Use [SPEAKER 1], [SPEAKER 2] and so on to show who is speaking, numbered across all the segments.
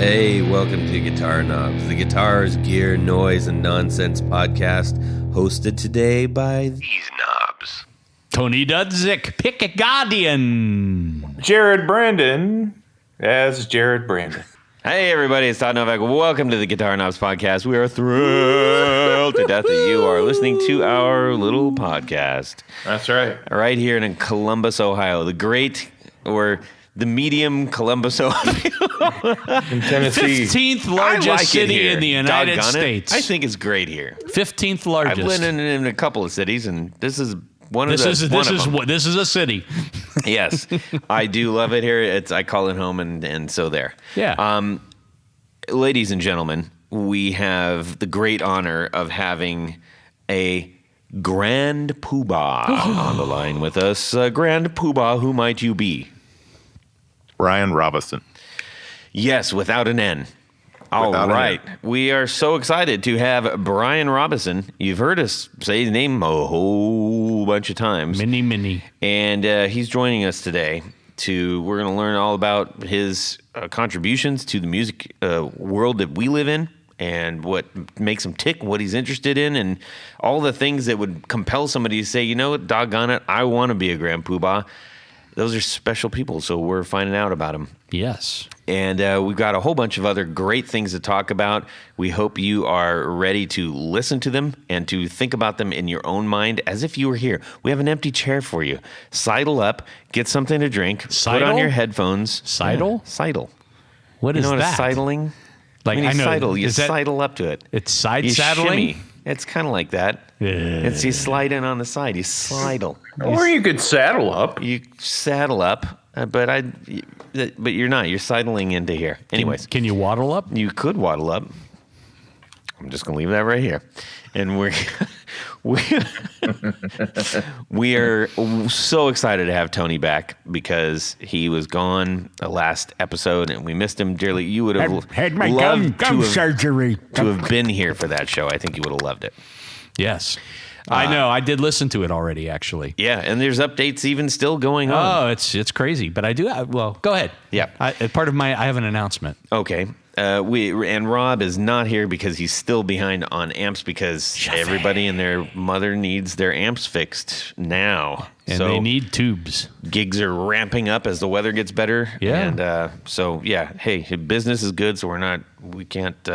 [SPEAKER 1] Hey, welcome to Guitar Knobs, the guitars, gear, noise, and nonsense podcast, hosted today by these knobs.
[SPEAKER 2] Tony Dudzik, pick a guardian.
[SPEAKER 3] Jared Brandon as Jared Brandon.
[SPEAKER 1] Hey, everybody, it's Todd Novak. Welcome to the Guitar Knobs podcast. We are thrilled to death that you are listening to our little podcast.
[SPEAKER 3] That's right.
[SPEAKER 1] Right here in Columbus, Ohio, the medium Columbus, Ohio.
[SPEAKER 3] In Tennessee.
[SPEAKER 2] 15th largest city in the United
[SPEAKER 1] Doggone
[SPEAKER 2] States.
[SPEAKER 1] I think it's great here.
[SPEAKER 2] 15th largest.
[SPEAKER 1] I've lived in a couple of cities, and this is one of
[SPEAKER 2] This
[SPEAKER 1] them.
[SPEAKER 2] is a city.
[SPEAKER 1] Yes, I do love it here. I call it home, and so there.
[SPEAKER 2] Yeah.
[SPEAKER 1] Ladies and gentlemen, we have the great honor of having a Grand Poobah on the line with us. Grand Poobah, who might you be?
[SPEAKER 4] Bryan Robison.
[SPEAKER 1] Yes, without an N. All right. We are so excited to have Bryan Robison. You've heard us say his name a whole bunch of times.
[SPEAKER 2] Many.
[SPEAKER 1] And he's joining us today. We're going to learn all about his contributions to the music world that we live in and what makes him tick, what he's interested in, and all the things that would compel somebody to say, you know what, doggone it, I want to be a Grand Poobah. Those are special people, so we're finding out about them.
[SPEAKER 2] Yes.
[SPEAKER 1] And we've got a whole bunch of other great things to talk about. We hope you are ready to listen to them and to think about them in your own mind as if you were here. We have an empty chair for you. Sidle up, get something to drink, put on your headphones.
[SPEAKER 2] Sidle?
[SPEAKER 1] Yeah, sidle.
[SPEAKER 2] What is
[SPEAKER 1] that? You know what
[SPEAKER 2] that?
[SPEAKER 1] a sidling?
[SPEAKER 2] Like,
[SPEAKER 1] when you
[SPEAKER 2] I know.
[SPEAKER 1] sidle, you
[SPEAKER 2] Is that-
[SPEAKER 1] sidle up to it.
[SPEAKER 2] It's side
[SPEAKER 1] You
[SPEAKER 2] saddling?
[SPEAKER 1] shimmy. It's kind of like that. It's you slide in on the side. You slidle.
[SPEAKER 3] Or you could saddle up.
[SPEAKER 1] You saddle up, but you're not. You're sidling into here. Anyways,
[SPEAKER 2] Can you waddle up?
[SPEAKER 1] you could waddle up. I'm just gonna leave that right here, and we are so excited to have Tony back because he was gone the last episode and we missed him dearly. You would have
[SPEAKER 5] Had my
[SPEAKER 1] loved
[SPEAKER 5] gum surgery.
[SPEAKER 1] to have been here for that show. I think you would have loved it.
[SPEAKER 2] Yes. I know. I did listen to it already, actually.
[SPEAKER 1] Yeah, and there's updates even still going on.
[SPEAKER 2] Oh, it's crazy. But I do. Well, go ahead.
[SPEAKER 1] Yeah.
[SPEAKER 2] I have an announcement.
[SPEAKER 1] Okay. And Rob is not here because he's still behind on amps because everybody and their mother needs their amps fixed now.
[SPEAKER 2] And
[SPEAKER 1] so
[SPEAKER 2] they need tubes.
[SPEAKER 1] gigs are ramping up as the weather gets better.
[SPEAKER 2] Yeah.
[SPEAKER 1] And hey, business is good, so we can't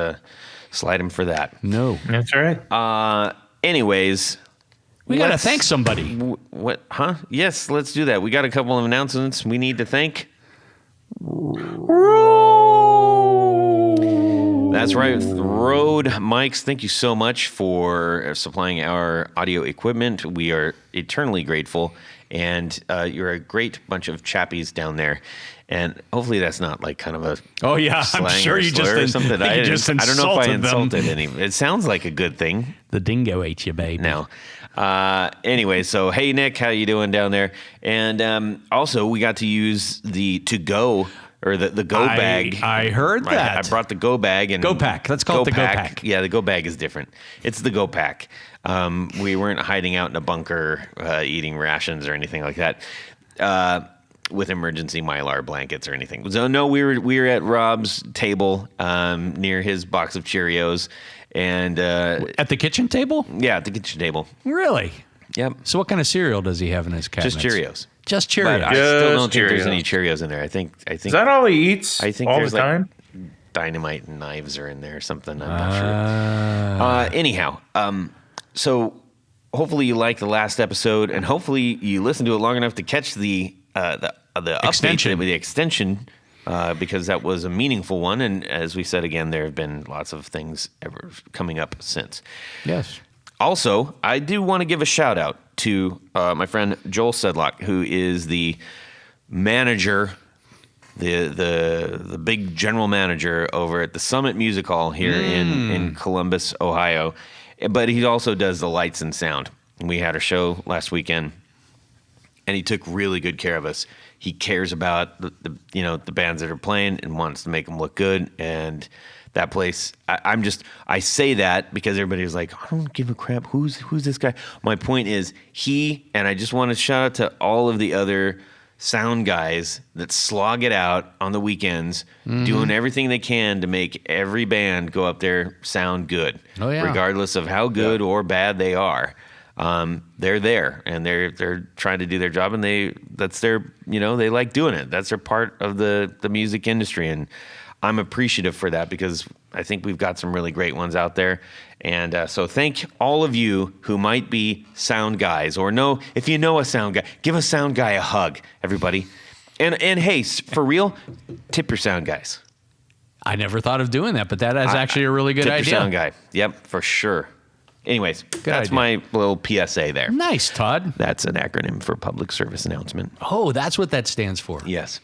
[SPEAKER 1] slide him for that.
[SPEAKER 2] No.
[SPEAKER 3] That's right.
[SPEAKER 1] Anyways,
[SPEAKER 2] We got to
[SPEAKER 1] let's-
[SPEAKER 2] thank somebody.
[SPEAKER 1] What? Huh? Yes, let's do that. We got a couple of announcements we need to thank. That's right, Rode Mics. Thank you so much for supplying our audio equipment. We are eternally grateful, and you're a great bunch of chappies down there. And hopefully that's not like kind of a
[SPEAKER 2] Oh, yeah. I'm
[SPEAKER 1] slang
[SPEAKER 2] sure
[SPEAKER 1] or
[SPEAKER 2] you
[SPEAKER 1] slur or
[SPEAKER 2] just,
[SPEAKER 1] something.
[SPEAKER 2] you just
[SPEAKER 1] I don't know if I
[SPEAKER 2] insulted them.
[SPEAKER 1] insulted any. It sounds like a good thing.
[SPEAKER 2] The dingo ate you, baby.
[SPEAKER 1] No. Anyway, so hey Nick, how you doing down there? And also we got to use the to-go or the go bag.
[SPEAKER 2] I heard that.
[SPEAKER 1] I brought the go bag and
[SPEAKER 2] Go pack. Let's call it the go pack.
[SPEAKER 1] Yeah, the go bag is different. It's the go pack. We weren't hiding out in a bunker eating rations or anything like that. With emergency Mylar blankets or anything. So no, we were at Rob's table near his box of Cheerios, and
[SPEAKER 2] At the kitchen table?
[SPEAKER 1] yeah, at the kitchen table.
[SPEAKER 2] Really?
[SPEAKER 1] Yep,
[SPEAKER 2] So what kind of cereal does he have in his cabinet?
[SPEAKER 1] just Cheerios.
[SPEAKER 2] Just
[SPEAKER 1] But
[SPEAKER 2] Cheerios.
[SPEAKER 1] I still don't
[SPEAKER 3] Just
[SPEAKER 1] think there's
[SPEAKER 3] Cheerios.
[SPEAKER 1] any Cheerios in there. I think
[SPEAKER 3] Is that all he eats
[SPEAKER 1] I think
[SPEAKER 3] all
[SPEAKER 1] there's
[SPEAKER 3] the time?
[SPEAKER 1] dynamite and knives are in there or something. I'm not sure. Anyhow, so hopefully you liked the last episode, and hopefully you listened to it long enough to catch the
[SPEAKER 2] Extension.
[SPEAKER 1] update with the extension, because that was a meaningful one. And as we said again, there have been lots of things ever coming up since.
[SPEAKER 2] Yes.
[SPEAKER 1] Also, I do want to give a shout out to my friend Joel Sedlock, who is the manager, the big general manager over at the Summit Music Hall here in Columbus, Ohio. But he also does the lights and sound. We had a show last weekend, and he took really good care of us. He cares about the bands that are playing and wants to make them look good. And that place, I say that because everybody was like, I don't give a crap. Who's this guy? My point is and I just want to shout out to all of the other sound guys that slog it out on the weekends, doing everything they can to make every band go up there sound good, regardless of how good or bad they are. They're there and they're trying to do their job, and they like doing it. That's their part of the music industry, and I'm appreciative for that because I think we've got some really great ones out there. And so thank all of you who might be sound guys or know, if you know a sound guy, give a sound guy a hug, everybody. And hey, for real, tip your sound guys.
[SPEAKER 2] I never thought of doing that, but that is actually a really good
[SPEAKER 1] tip
[SPEAKER 2] idea.
[SPEAKER 1] Your sound guy. Yep, for sure. Anyways, that's
[SPEAKER 2] idea.
[SPEAKER 1] my little PSA there.
[SPEAKER 2] Nice, Todd.
[SPEAKER 1] That's an acronym for public service announcement.
[SPEAKER 2] Oh, that's what that stands for.
[SPEAKER 1] Yes.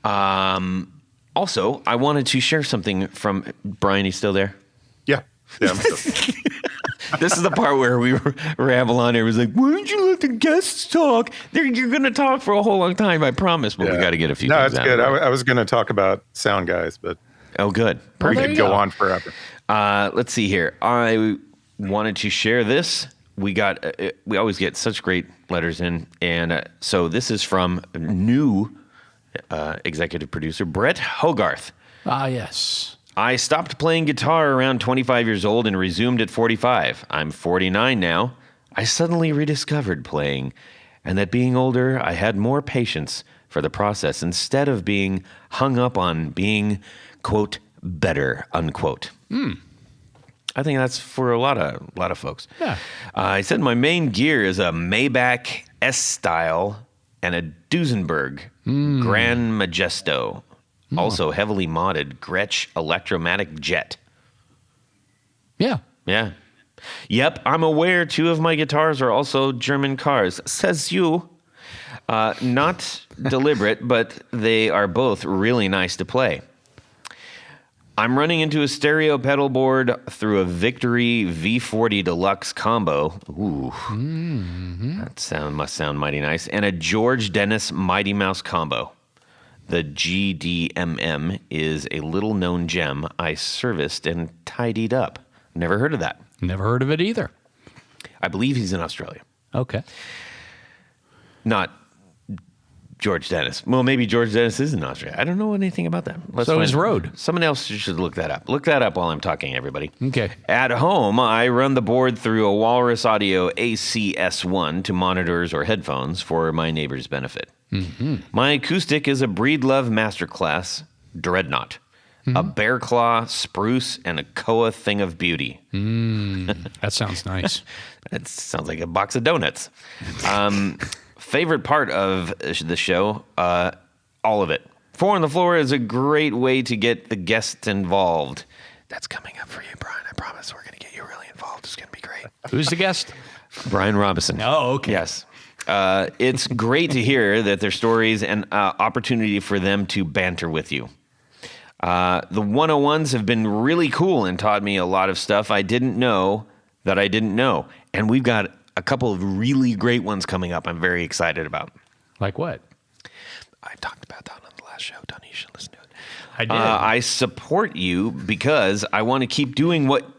[SPEAKER 1] Also, I wanted to share something from Bryan. He's still there?
[SPEAKER 4] Yeah. I'm still-
[SPEAKER 1] This is the part where we ramble on. It was like, why don't you let the guests talk? You're going to talk for a whole long time, I promise. But we got to get a few things
[SPEAKER 4] it's
[SPEAKER 1] out.
[SPEAKER 4] good. I was going to talk about sound guys, but
[SPEAKER 1] good.
[SPEAKER 4] we could go on forever.
[SPEAKER 1] Let's see here. I wanted to share this. We always get such great letters in. And so this is from new executive producer Brett Hogarth.
[SPEAKER 2] Ah, yes.
[SPEAKER 1] I stopped playing guitar around 25 years old and resumed at 45. I'm 49 now. I suddenly rediscovered playing, and that being older, I had more patience for the process instead of being hung up on being, quote, better, unquote. I think that's for a lot of folks.
[SPEAKER 2] Yeah.
[SPEAKER 1] I said my main gear is a Maybach S-Style and a Duesenberg Grand Majesto. Also heavily modded Gretsch Electromatic Jet.
[SPEAKER 2] Yeah.
[SPEAKER 1] Yeah. Yep, I'm aware 2 of my guitars are also German cars. Says you. Not deliberate, but they are both really nice to play. I'm running into a stereo pedal board through a Victory V40 Deluxe combo. Ooh. That must sound mighty nice. And a George Dennis Mighty Mouse combo. The GDMM is a little-known gem I serviced and tidied up. Never heard of that.
[SPEAKER 2] Never heard of it either.
[SPEAKER 1] I believe he's in Australia.
[SPEAKER 2] Okay.
[SPEAKER 1] Not George Dennis. Well, maybe George Dennis is in Australia. I don't know anything about that.
[SPEAKER 2] So is Rode.
[SPEAKER 1] Someone else should look that up. Look that up while I'm talking, everybody.
[SPEAKER 2] Okay.
[SPEAKER 1] At home, I run the board through a Walrus Audio ACS1 to monitors or headphones for my neighbor's benefit. My acoustic is a Breedlove Masterclass Dreadnought, a Bear Claw Spruce, and a Koa Thing of Beauty.
[SPEAKER 2] That sounds nice.
[SPEAKER 1] That sounds like a box of donuts. Favorite part of the show, all of it. 4 on the Floor is a great way to get the guests involved. That's coming up for you, Bryan. I promise we're going to get you really involved. It's going to be great.
[SPEAKER 2] Who's the guest?
[SPEAKER 1] Bryan Robison.
[SPEAKER 2] Oh, okay.
[SPEAKER 1] Yes. It's great to hear that their stories and opportunity for them to banter with you. The 101s have been really cool and taught me a lot of stuff I didn't know that I didn't know. And we've got a couple of really great ones coming up I'm very excited about.
[SPEAKER 2] Like what?
[SPEAKER 1] I talked about that on the last show. Donnie, you should listen to it.
[SPEAKER 2] I did.
[SPEAKER 1] I support you because I want to keep doing what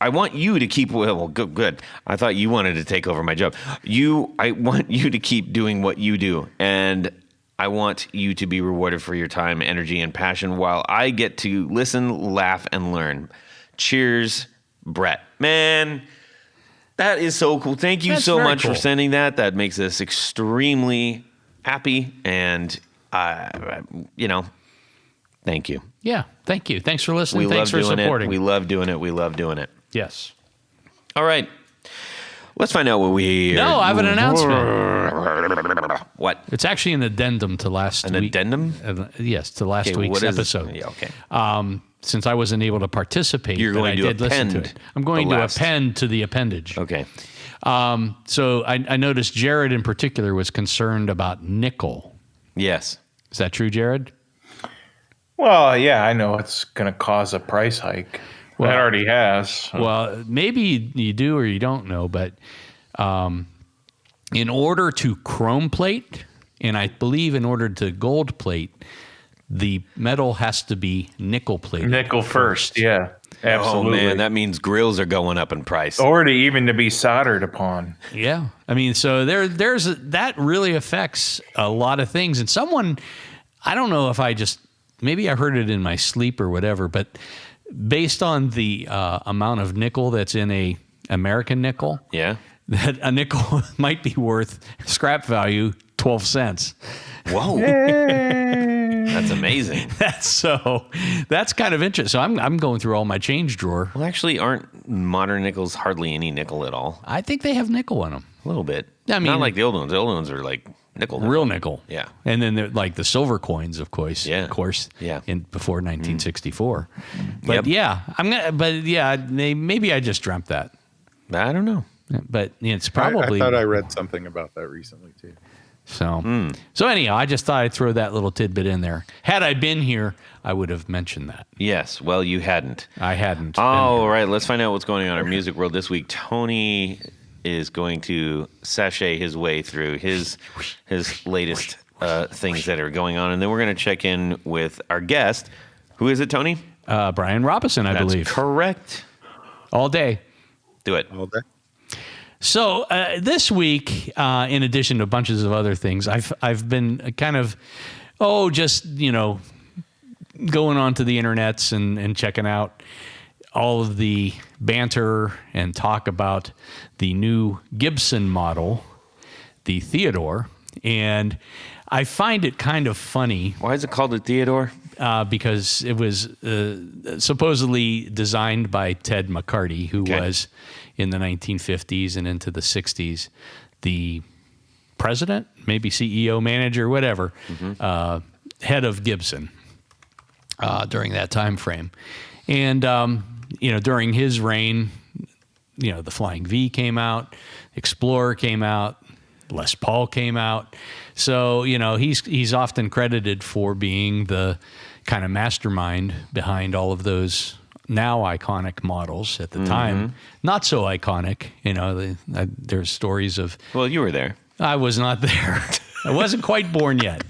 [SPEAKER 1] I want you to keep. Well, good. I thought you wanted to take over my job. I want you to keep doing what you do, and I want you to be rewarded for your time, energy, and passion while I get to listen, laugh, and learn. Cheers, Brett. Man, that is so cool. Thank you so much for sending that. That makes us extremely happy, and thank you.
[SPEAKER 2] Yeah, thank you. Thanks for listening. Thanks for supporting.
[SPEAKER 1] We love doing it. We love doing it.
[SPEAKER 2] Yes.
[SPEAKER 1] All right. Let's find out what we...
[SPEAKER 2] No, I have an announcement.
[SPEAKER 1] What?
[SPEAKER 2] It's actually an addendum to last week.
[SPEAKER 1] An addendum?
[SPEAKER 2] Yes, to last week's episode.
[SPEAKER 1] Yeah, okay.
[SPEAKER 2] Since I wasn't able to participate,
[SPEAKER 1] You're going to
[SPEAKER 2] listen to
[SPEAKER 1] append.
[SPEAKER 2] it. I'm going to append to the appendage.
[SPEAKER 1] Okay.
[SPEAKER 2] So I noticed Jared in particular was concerned about nickel.
[SPEAKER 1] Yes.
[SPEAKER 2] Is that true, Jared?
[SPEAKER 3] Well, yeah, I know it's going to cause a price hike. Well, it already has. So.
[SPEAKER 2] Well, maybe you do or you don't know, but in order to chrome plate, and I believe in order to gold plate, the metal has to be nickel plated.
[SPEAKER 3] Nickel first, yeah. Absolutely.
[SPEAKER 1] Oh man, that means grills are going up in price.
[SPEAKER 3] Or to be soldered upon.
[SPEAKER 2] Yeah. I mean, so that really affects a lot of things. And someone, I don't know if maybe I heard it in my sleep or whatever, but based on the amount of nickel that's in a American nickel,
[SPEAKER 1] Yeah.
[SPEAKER 2] that a nickel might be worth scrap value 12 cents.
[SPEAKER 1] Whoa. That's amazing.
[SPEAKER 2] That's kind of interesting. So I'm going through all my change drawer.
[SPEAKER 1] Well, actually, aren't modern nickels hardly any nickel at all?
[SPEAKER 2] I think they have nickel in them.
[SPEAKER 1] A little bit.
[SPEAKER 2] I mean,
[SPEAKER 1] not like the old ones. The old ones are like nickel.
[SPEAKER 2] Real nickel.
[SPEAKER 1] Yeah.
[SPEAKER 2] And then they're like the silver coins, of course.
[SPEAKER 1] Yeah.
[SPEAKER 2] Of course.
[SPEAKER 1] Yeah.
[SPEAKER 2] Before 1964. But
[SPEAKER 1] Yep.
[SPEAKER 2] maybe I just dreamt that.
[SPEAKER 1] I don't know.
[SPEAKER 2] But it's probably.
[SPEAKER 4] I thought I read something about that recently too.
[SPEAKER 2] So anyhow, I just thought I'd throw that little tidbit in there. Had I been here, I would have mentioned that.
[SPEAKER 1] Yes. Well, you hadn't.
[SPEAKER 2] I hadn't.
[SPEAKER 1] All right. Let's find out what's going on in our music world this week. Tony is going to sashay his way through his latest things that are going on, and then we're going to check in with our guest. Who is it, Tony?
[SPEAKER 2] Bryan Robison, I believe.
[SPEAKER 1] Correct.
[SPEAKER 2] All day.
[SPEAKER 1] Do it.
[SPEAKER 4] All day.
[SPEAKER 2] So this week, in addition to bunches of other things, I've been kind of, just going onto the internets and checking out all of the banter and talk about the new Gibson model, the Theodore, and I find it kind of funny.
[SPEAKER 1] Why is it called the Theodore?
[SPEAKER 2] Because it was supposedly designed by Ted McCarty, who was in the 1950s and into the 60s the president, maybe CEO, manager, whatever, head of Gibson during that time frame. And, during his reign, the Flying V came out, Explorer came out, Les Paul came out. So, he's often credited for being the kind of mastermind behind all of those now iconic models. At the time, not so iconic. There's stories of...
[SPEAKER 1] Well, you were there.
[SPEAKER 2] I was not there. I wasn't quite born yet.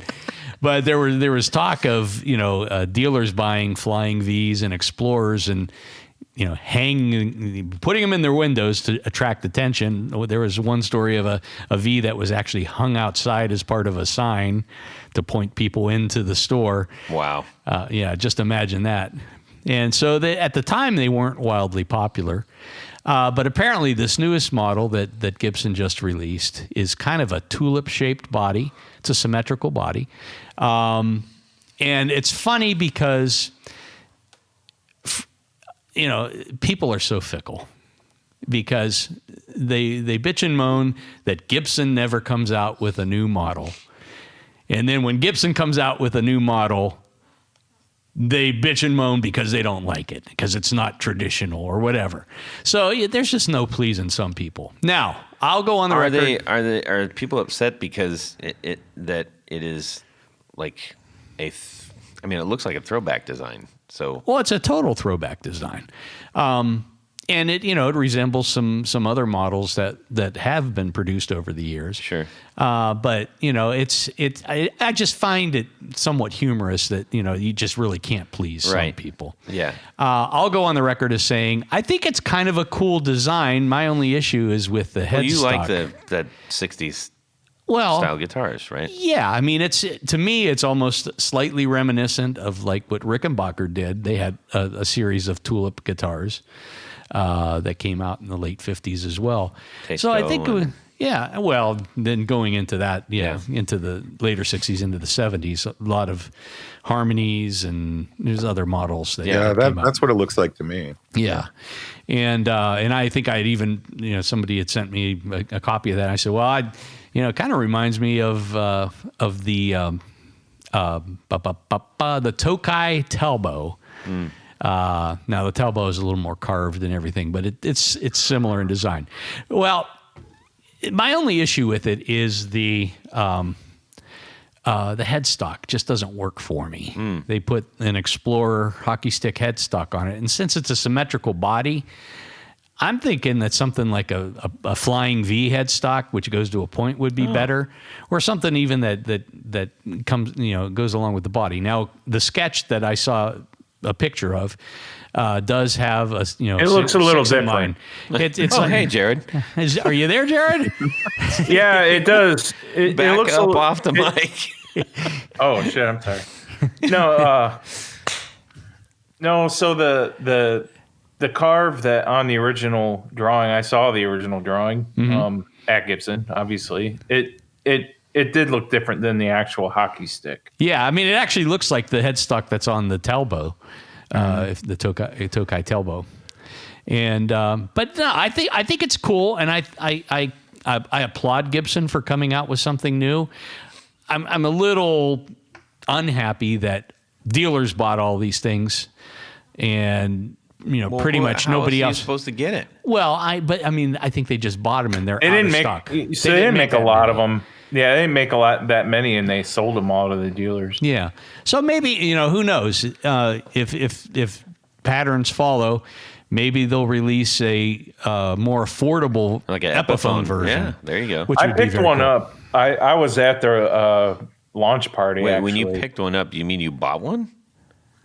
[SPEAKER 2] But there was talk of, dealers buying Flying Vs and Explorers and, putting them in their windows to attract attention. There was one story of a V that was actually hung outside as part of a sign to point people into the store.
[SPEAKER 1] Wow.
[SPEAKER 2] Just imagine that. And so at the time, they weren't wildly popular. But apparently this newest model that Gibson just released is kind of a tulip-shaped body. It's a symmetrical body. And it's funny because, people are so fickle because they bitch and moan that Gibson never comes out with a new model. And then when Gibson comes out with a new model, they bitch and moan because they don't like it, because it's not traditional or whatever. So there's just no pleasing some people. Now, I'll go on the record.
[SPEAKER 1] Are people upset because it is like it looks like a throwback design. So
[SPEAKER 2] well, it's a total throwback design. And it resembles some other models that have been produced over the years.
[SPEAKER 1] Sure.
[SPEAKER 2] But I just find it somewhat humorous that you just really can't please some people.
[SPEAKER 1] Yeah.
[SPEAKER 2] I'll go on the record as saying I think it's kind of a cool design. My only issue is with the headstock.
[SPEAKER 1] Well, you like that 60s style guitars, right?
[SPEAKER 2] Yeah, I mean, to me, it's almost slightly reminiscent of like what Rickenbacker did. They had a series of tulip guitars that came out in the late 50s as well. So I think, well, then going into that, into the later 60s, into the 70s, a lot of harmonies and there's other models that came out.
[SPEAKER 4] That's what it looks like to me.
[SPEAKER 2] Yeah. And I think I'd even, somebody had sent me a copy of that. I said, well, it kind of reminds me of the Tokai Talbot. Now the Talbot is a little more carved and everything, but it's similar in design. Well, my only issue with it is the headstock just doesn't work for me. They put an Explorer hockey stick headstock on it, and since it's a symmetrical body, I'm thinking that something like a Flying V headstock, which goes to a point, would be better, or something even that comes goes along with the body. Now, the sketch that I saw a picture of, does have a
[SPEAKER 3] It looks a little different.
[SPEAKER 2] It's
[SPEAKER 1] hey, Jared.
[SPEAKER 2] Are you there, Jared?
[SPEAKER 3] Yeah, it does. It
[SPEAKER 1] Back
[SPEAKER 3] looks
[SPEAKER 1] up off the mic.
[SPEAKER 3] Oh shit! I'm sorry. No. So the carve that on the original drawing, I saw the original drawing at Gibson. Obviously, it did look different than the actual hockey stick.
[SPEAKER 2] Yeah, I mean, it actually looks like the headstock that's on the tailbow, if the Tokai tailbow. And but no, I think it's cool, and I applaud Gibson for coming out with something new. I'm a little unhappy that dealers bought all these things, and pretty much nobody else
[SPEAKER 1] is supposed to get it.
[SPEAKER 2] Well, I think they just bought them and they're
[SPEAKER 3] They
[SPEAKER 2] out
[SPEAKER 3] didn't
[SPEAKER 2] of
[SPEAKER 3] make.
[SPEAKER 2] stock.
[SPEAKER 3] So they didn't make a lot of them. Yeah, they didn't make that many, and they sold them all to the dealers.
[SPEAKER 2] Yeah. So maybe who knows if patterns follow. Maybe they'll release a more affordable
[SPEAKER 1] Like an
[SPEAKER 2] Epiphone version.
[SPEAKER 1] Yeah, there you go.
[SPEAKER 2] Which
[SPEAKER 3] I
[SPEAKER 2] would be
[SPEAKER 3] picked
[SPEAKER 2] very
[SPEAKER 3] one
[SPEAKER 2] cool.
[SPEAKER 3] up. I was at their launch party.
[SPEAKER 1] Wait,
[SPEAKER 3] actually.
[SPEAKER 1] when you picked one up, you mean you bought one?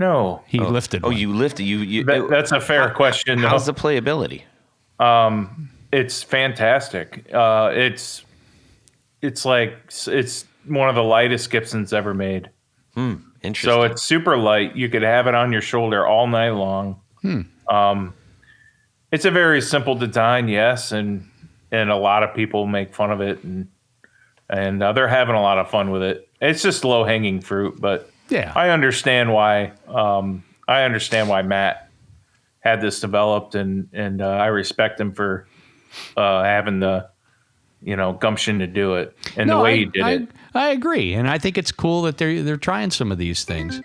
[SPEAKER 3] No,
[SPEAKER 2] He lifted
[SPEAKER 1] Oh,
[SPEAKER 2] one.
[SPEAKER 1] you lifted.
[SPEAKER 3] that's a fair question.
[SPEAKER 1] How's
[SPEAKER 3] though.
[SPEAKER 1] the playability?
[SPEAKER 3] It's fantastic. It's one of the lightest Gibsons ever made.
[SPEAKER 1] Interesting.
[SPEAKER 3] So it's super light. You could have it on your shoulder all night long. It's a very simple design, yes, and a lot of people make fun of it, and they're having a lot of fun with it. It's just low hanging fruit, but
[SPEAKER 2] Yeah.
[SPEAKER 3] I understand why. I understand why Matt had this developed, and I respect him for having the gumption to do it and the way he did it.
[SPEAKER 2] I agree, and I think it's cool that they're trying some of these things.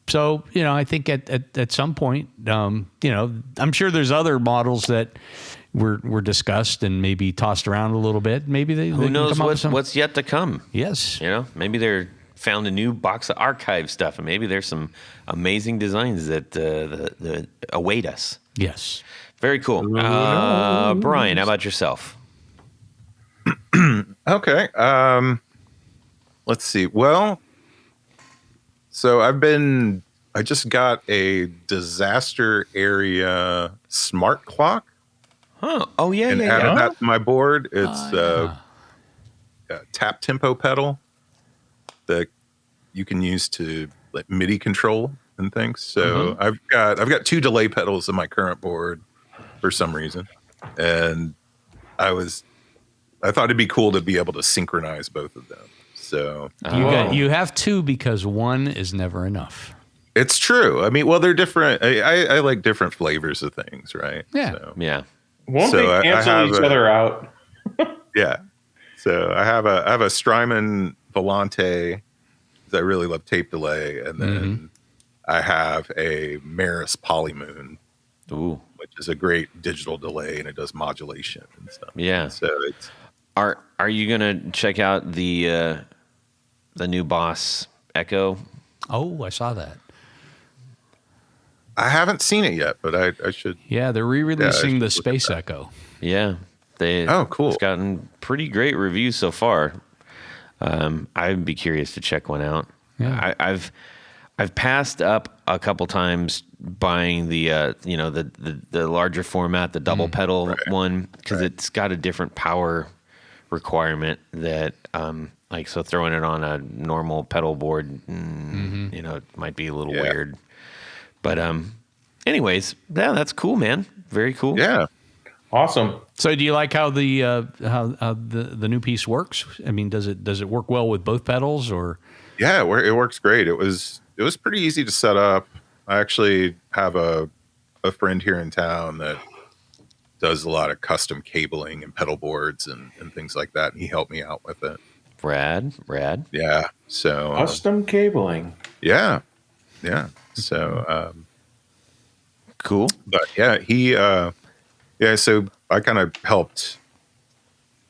[SPEAKER 2] So I think at some point, I'm sure there's other models that were discussed and maybe tossed around a little bit. Maybe they
[SPEAKER 1] Who
[SPEAKER 2] can
[SPEAKER 1] knows
[SPEAKER 2] come up with some.
[SPEAKER 1] what's yet to come?
[SPEAKER 2] Yes.
[SPEAKER 1] Maybe they're found a new box of archive stuff, and maybe there's some amazing designs that await us.
[SPEAKER 2] Yes.
[SPEAKER 1] Very cool. Brian, how about yourself?
[SPEAKER 4] Okay. Let's see. Well, so I just got a disaster area smart clock
[SPEAKER 1] Huh? Oh yeah,
[SPEAKER 4] and
[SPEAKER 1] yeah,
[SPEAKER 4] added
[SPEAKER 1] yeah.
[SPEAKER 4] that to my board. It's a tap tempo pedal that you can use to like MIDI control and things. So I've got 2 delay pedals in my current board for some reason, and I thought it'd be cool to be able to synchronize both of them. So
[SPEAKER 2] You have 2 because 1 is never enough.
[SPEAKER 4] it's true. I mean, well, they're different. I like different flavors of things, right?
[SPEAKER 2] Yeah.
[SPEAKER 4] So,
[SPEAKER 1] Yeah.
[SPEAKER 3] Won't
[SPEAKER 4] So
[SPEAKER 3] they
[SPEAKER 4] I
[SPEAKER 3] cancel
[SPEAKER 4] have
[SPEAKER 3] each
[SPEAKER 4] a-
[SPEAKER 3] other out?
[SPEAKER 4] yeah. So I have a Strymon Volante. I really love tape delay, and then I have a Maris Polymoon,
[SPEAKER 1] Ooh.
[SPEAKER 4] which is a great digital delay, and it does modulation and stuff.
[SPEAKER 1] Yeah.
[SPEAKER 4] So it's
[SPEAKER 1] Are you gonna check out the new Boss Echo?
[SPEAKER 2] Oh, I saw that.
[SPEAKER 4] I haven't seen it yet, but I should.
[SPEAKER 2] Yeah, they're re-releasing
[SPEAKER 4] should
[SPEAKER 2] the
[SPEAKER 4] look at
[SPEAKER 2] Space
[SPEAKER 4] that.
[SPEAKER 2] Echo.
[SPEAKER 1] Yeah.
[SPEAKER 4] Oh, cool.
[SPEAKER 1] It's gotten pretty great reviews so far. I'd be curious to check one out.
[SPEAKER 2] Yeah.
[SPEAKER 1] I've passed up a couple times buying the the larger format, the double pedal one, because it's got a different power requirement that so throwing it on a normal pedal board, it might be a little weird. But anyways, yeah, that's cool, man. Very cool.
[SPEAKER 4] Yeah.
[SPEAKER 3] Awesome.
[SPEAKER 2] So, do you like how the new piece works? I mean, does it work well with both pedals, or?
[SPEAKER 4] Yeah, it works great. It was pretty easy to set up. I actually have a friend here in town that does a lot of custom cabling and pedal boards and things like that, and he helped me out with it.
[SPEAKER 1] Rad.
[SPEAKER 4] Yeah. So
[SPEAKER 3] Custom cabling.
[SPEAKER 4] yeah. So
[SPEAKER 1] Cool.
[SPEAKER 4] but yeah, so I kind of helped.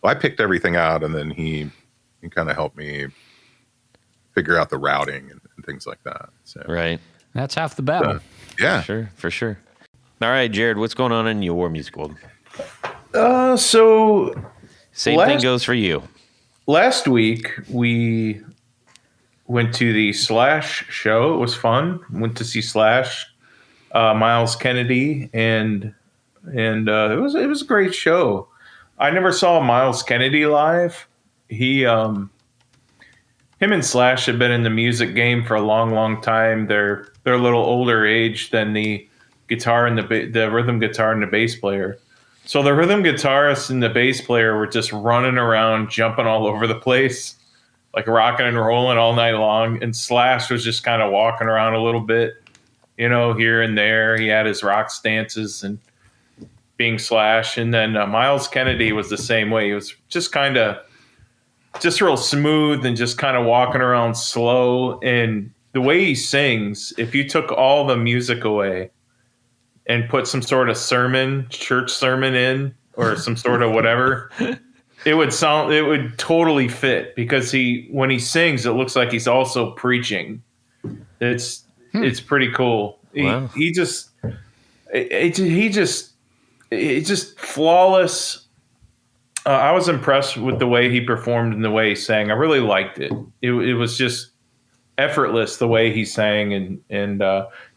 [SPEAKER 4] Well, I picked everything out, and then he kind of helped me figure out the routing and things like that. So
[SPEAKER 1] Right.
[SPEAKER 2] That's half the battle.
[SPEAKER 4] yeah.
[SPEAKER 1] For sure. All right, Jared, what's going on in your music world?
[SPEAKER 3] So
[SPEAKER 1] Same thing goes for you.
[SPEAKER 3] last week we went to the Slash show. It was fun. Went to see Slash, Miles Kennedy, and it was a great show. I never saw Miles Kennedy live. Him and Slash have been in the music game for a long, long time. They're a little older age than the guitar and the rhythm guitar and the bass player. So the rhythm guitarist and the bass player were just running around, jumping all over the place, like rocking and rolling all night long. And Slash was just kind of walking around a little bit, here and there. He had his rock stances and being Slash. And then Miles Kennedy was the same way. He was just just real smooth and just kind of walking around slow. And the way he sings, if you took all the music away and put some sort of church sermon in, or some sort of whatever, it would totally fit, because when he sings, it looks like he's also preaching. It's pretty cool.
[SPEAKER 1] Wow.
[SPEAKER 3] He just flawless. I was impressed with the way he performed and the way he sang. I really liked it. It was just effortless the way he sang, and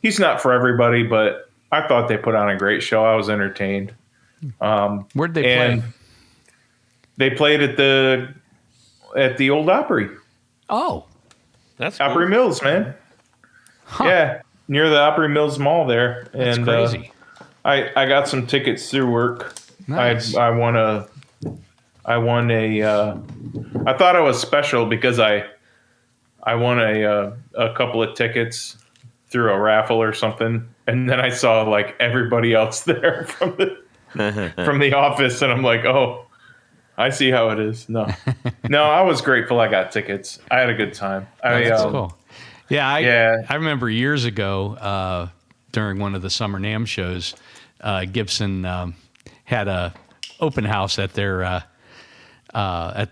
[SPEAKER 3] he's not for everybody, but I thought they put on a great show. I was entertained.
[SPEAKER 2] Where'd they play?
[SPEAKER 3] They played at the old Opry.
[SPEAKER 2] Oh,
[SPEAKER 1] That's cool.
[SPEAKER 3] Opry Mills, man.
[SPEAKER 2] Huh.
[SPEAKER 3] Yeah, near the Opry Mills Mall there.
[SPEAKER 2] That's
[SPEAKER 3] and
[SPEAKER 2] crazy.
[SPEAKER 3] I got some tickets through work.
[SPEAKER 2] Nice.
[SPEAKER 3] I won a. I thought I was special because I won a couple of tickets through a raffle or something, and then I saw like everybody else there from the office, and I'm like, oh, I see how it is. No, I was grateful I got tickets. I had a good time.
[SPEAKER 2] That's cool. Yeah, I remember years ago during one of the Summer NAMM shows, Gibson had a open house at their at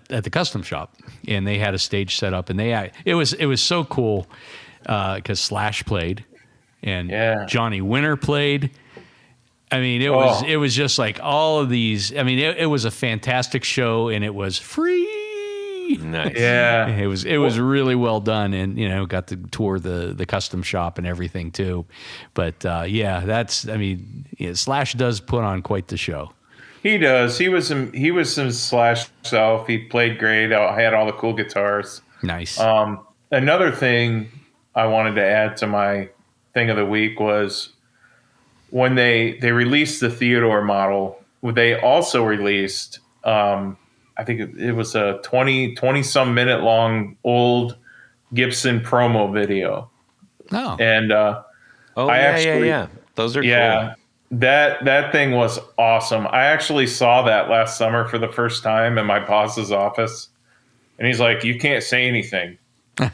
[SPEAKER 2] the custom shop, and they had a stage set up, and it was so cool because Slash played, and Johnny Winter played. I mean, it was just like all of these. I mean, it was a fantastic show, and it was free.
[SPEAKER 1] Nice.
[SPEAKER 3] Yeah,
[SPEAKER 2] it was really well done, and got to tour the custom shop and everything too. But Slash does put on quite the show.
[SPEAKER 3] He does. He was some Slash self. He played great. I had all the cool guitars.
[SPEAKER 2] Nice.
[SPEAKER 3] Another thing I wanted to add to my thing of the week was when they released the Theodore model, they also released, I think it was a 20 some minute long old Gibson promo video.
[SPEAKER 2] Oh.
[SPEAKER 3] And
[SPEAKER 1] yeah. Those are cool.
[SPEAKER 3] That thing was awesome. I actually saw that last summer for the first time in my boss's office. And he's like, you can't say anything.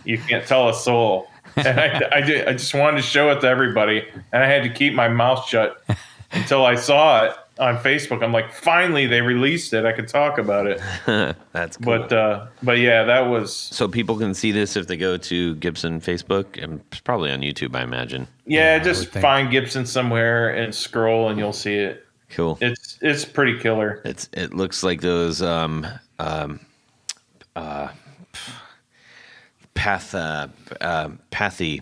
[SPEAKER 3] You can't tell a soul. And I just wanted to show it to everybody. And I had to keep my mouth shut until I saw it on Facebook. I'm like, finally, they released it. I could talk about it.
[SPEAKER 1] That's cool.
[SPEAKER 3] But yeah, that was...
[SPEAKER 1] So people can see this if they go to Gibson Facebook, and it's probably on YouTube, I imagine.
[SPEAKER 3] Yeah, just find Gibson somewhere and scroll, and you'll see it.
[SPEAKER 1] Cool.
[SPEAKER 3] It's pretty killer.
[SPEAKER 1] It looks like those Pathy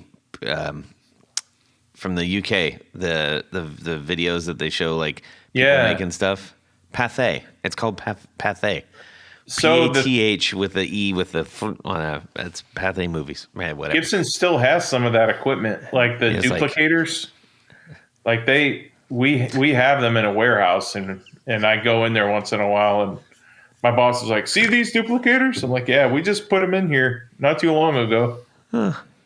[SPEAKER 1] from the UK, the videos that they show, like people making stuff. Pathé. It's called Pathé.
[SPEAKER 3] So
[SPEAKER 1] PATH with the E with the it's Pathé movies. Man, whatever.
[SPEAKER 3] Gibson still has some of that equipment, like the duplicators. Like we have them in a warehouse, and I go in there once in a while, and my boss is like, "See these duplicators?" I'm like, "Yeah, we just put them in here not too long ago."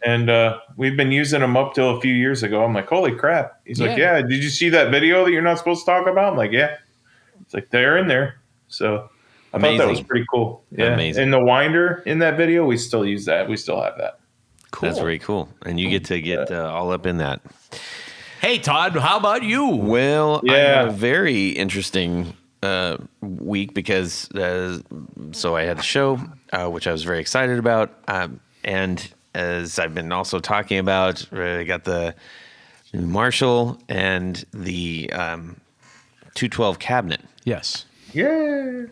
[SPEAKER 3] And we've been using them up till a few years ago. I'm like, holy crap. He's like, yeah, did you see that video that you're not supposed to talk about? I'm like, yeah. It's like, they're in there. So I thought that was pretty cool. Yeah.
[SPEAKER 1] Amazing.
[SPEAKER 3] And the winder in that video, we still use that. We still have that.
[SPEAKER 1] Cool. That's very cool. And you get to get all up in that.
[SPEAKER 2] Hey, Todd, how about you?
[SPEAKER 1] Well, I had a very interesting week because so I had the show, which I was very excited about. And as I've been also talking about, I got the Marshall and the 212 cabinet.
[SPEAKER 2] Yes.
[SPEAKER 3] Yeah.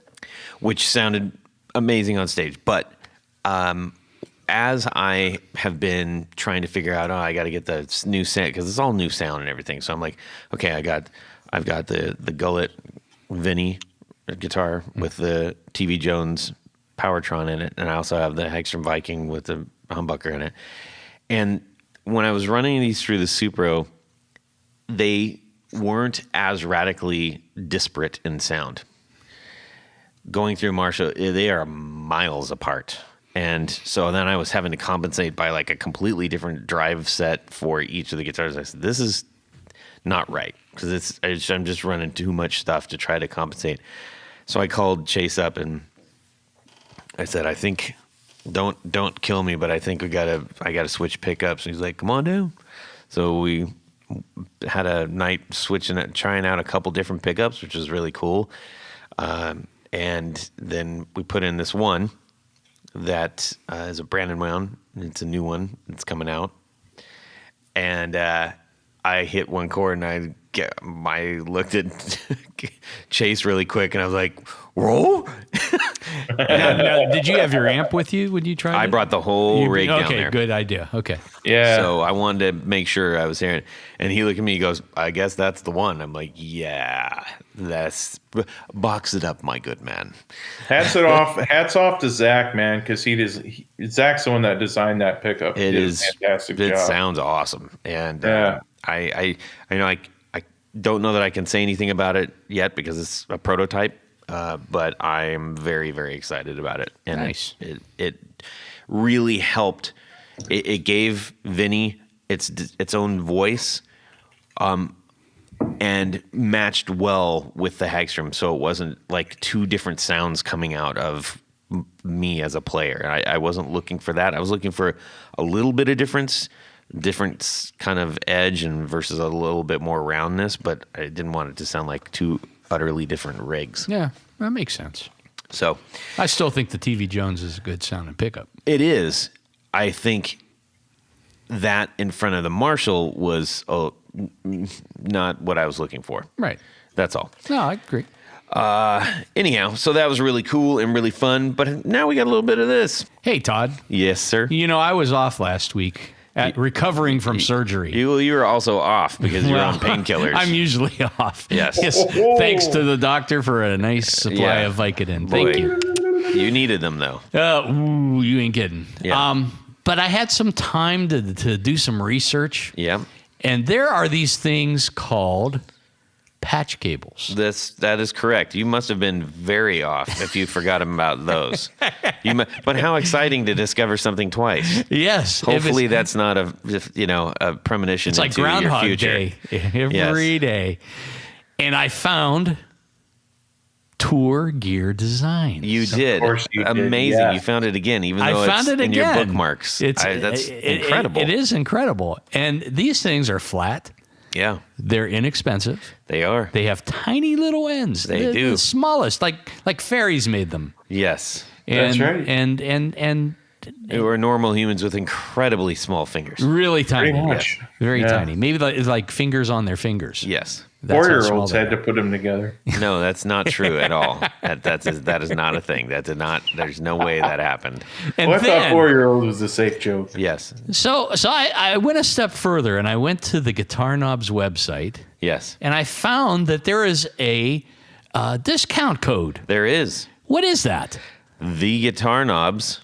[SPEAKER 1] Which sounded amazing on stage. But as I have been trying to figure out, I got to get the new sound because it's all new sound and everything. So I'm like, okay, I've got the Gullet Vinny guitar with the TV Jones Powertron in it, and I also have the Hagstrom Viking with the humbucker in it. And when I was running these through the Supro, they weren't as radically disparate in sound. Going through Marshall, they are miles apart. And so then I was having to compensate by like a completely different drive set for each of the guitars. I said, this is not right because I'm just running too much stuff to try to compensate. So I called Chase up and I said, I think don't kill me, but I think I gotta switch pickups. And he's like, come on down. So we had a night trying out a couple different pickups, which was really cool. And then we put in this one that is a Brandon one. It's a new one. It's coming out. And I hit one chord and I looked at Chase really quick and I was like, roll?
[SPEAKER 2] Now, did you have your amp with you when you tried it?
[SPEAKER 1] I brought the whole rig down there.
[SPEAKER 2] Okay, good idea. Okay.
[SPEAKER 3] Yeah.
[SPEAKER 1] So I wanted to make sure I was hearing it. And he looked at me, he goes, I guess that's the one. I'm like, yeah, box it up, my good man.
[SPEAKER 3] Hats off to Zach, man, because Zach's the one that designed that pickup.
[SPEAKER 1] It is
[SPEAKER 3] a fantastic
[SPEAKER 1] it
[SPEAKER 3] job.
[SPEAKER 1] sounds awesome. And
[SPEAKER 3] Yeah.
[SPEAKER 1] I don't know that I can say anything about it yet because it's a prototype, but I'm very, very excited about it. And
[SPEAKER 2] nice.
[SPEAKER 1] It really helped. It gave Vinny its own voice, and matched well with the Hagstrom, so it wasn't like two different sounds coming out of me as a player. I wasn't looking for that. I was looking for a little bit of different kind of edge and versus a little bit more roundness, but I didn't want it to sound like two utterly different rigs.
[SPEAKER 2] Yeah, that makes sense.
[SPEAKER 1] So
[SPEAKER 2] I still think the TV Jones is a good sounding pickup.
[SPEAKER 1] it is. I think that in front of the Marshall was not what I was looking for.
[SPEAKER 2] Right.
[SPEAKER 1] That's all.
[SPEAKER 2] No, I agree.
[SPEAKER 1] Anyhow, so that was really cool and really fun, but now we got a little bit of this.
[SPEAKER 2] Hey, Todd.
[SPEAKER 1] Yes, sir.
[SPEAKER 2] You know, I was off last week recovering from surgery.
[SPEAKER 1] You were also off because you're on painkillers.
[SPEAKER 2] I'm usually off.
[SPEAKER 1] Yes.
[SPEAKER 2] Thanks to the doctor for a nice supply of Vicodin. Thank you.
[SPEAKER 1] You needed them, though.
[SPEAKER 2] You ain't kidding.
[SPEAKER 1] Yeah.
[SPEAKER 2] But I had some time to do some research.
[SPEAKER 1] Yeah.
[SPEAKER 2] And there are these things called patch cables.
[SPEAKER 1] That is correct. You must have been very off if you forgot about those. But how exciting to discover something twice.
[SPEAKER 2] Yes.
[SPEAKER 1] Hopefully that's not a premonition
[SPEAKER 2] it's like
[SPEAKER 1] into
[SPEAKER 2] Groundhog
[SPEAKER 1] your future.
[SPEAKER 2] Day every day. And I found Tour Gear Designs.
[SPEAKER 1] You did.
[SPEAKER 3] Of course you did,
[SPEAKER 1] Amazing.
[SPEAKER 3] yeah.
[SPEAKER 1] You found it again, even though
[SPEAKER 2] found
[SPEAKER 1] it's
[SPEAKER 2] it
[SPEAKER 1] in your
[SPEAKER 2] again.
[SPEAKER 1] bookmarks. That's
[SPEAKER 2] It
[SPEAKER 1] incredible.
[SPEAKER 2] It is incredible. And these things are flat.
[SPEAKER 1] Yeah,
[SPEAKER 2] They're inexpensive.
[SPEAKER 1] they are.
[SPEAKER 2] They have tiny little ends.
[SPEAKER 1] They do.
[SPEAKER 2] The smallest, like fairies made them.
[SPEAKER 1] Yes.
[SPEAKER 2] And,
[SPEAKER 3] That's right.
[SPEAKER 2] And
[SPEAKER 1] We're normal humans with incredibly small fingers.
[SPEAKER 2] really tiny.
[SPEAKER 3] Pretty much.
[SPEAKER 2] Very
[SPEAKER 3] Yeah.
[SPEAKER 2] tiny. Maybe like fingers on their fingers.
[SPEAKER 1] Yes.
[SPEAKER 2] That's how small
[SPEAKER 3] 4-year-olds
[SPEAKER 2] they
[SPEAKER 3] had
[SPEAKER 2] are.
[SPEAKER 3] to put them together.
[SPEAKER 1] No, that's not true at all. That is not a thing. There's no way that happened.
[SPEAKER 2] And
[SPEAKER 3] Well, I
[SPEAKER 2] then,
[SPEAKER 3] thought 4-year-old was a safe joke.
[SPEAKER 1] Yes.
[SPEAKER 2] so I went a step further and I went to the Guitar Knobs website
[SPEAKER 1] Yes.
[SPEAKER 2] and I found that there is a discount code.
[SPEAKER 1] There is.
[SPEAKER 2] What is that?
[SPEAKER 1] The Guitar Knobs.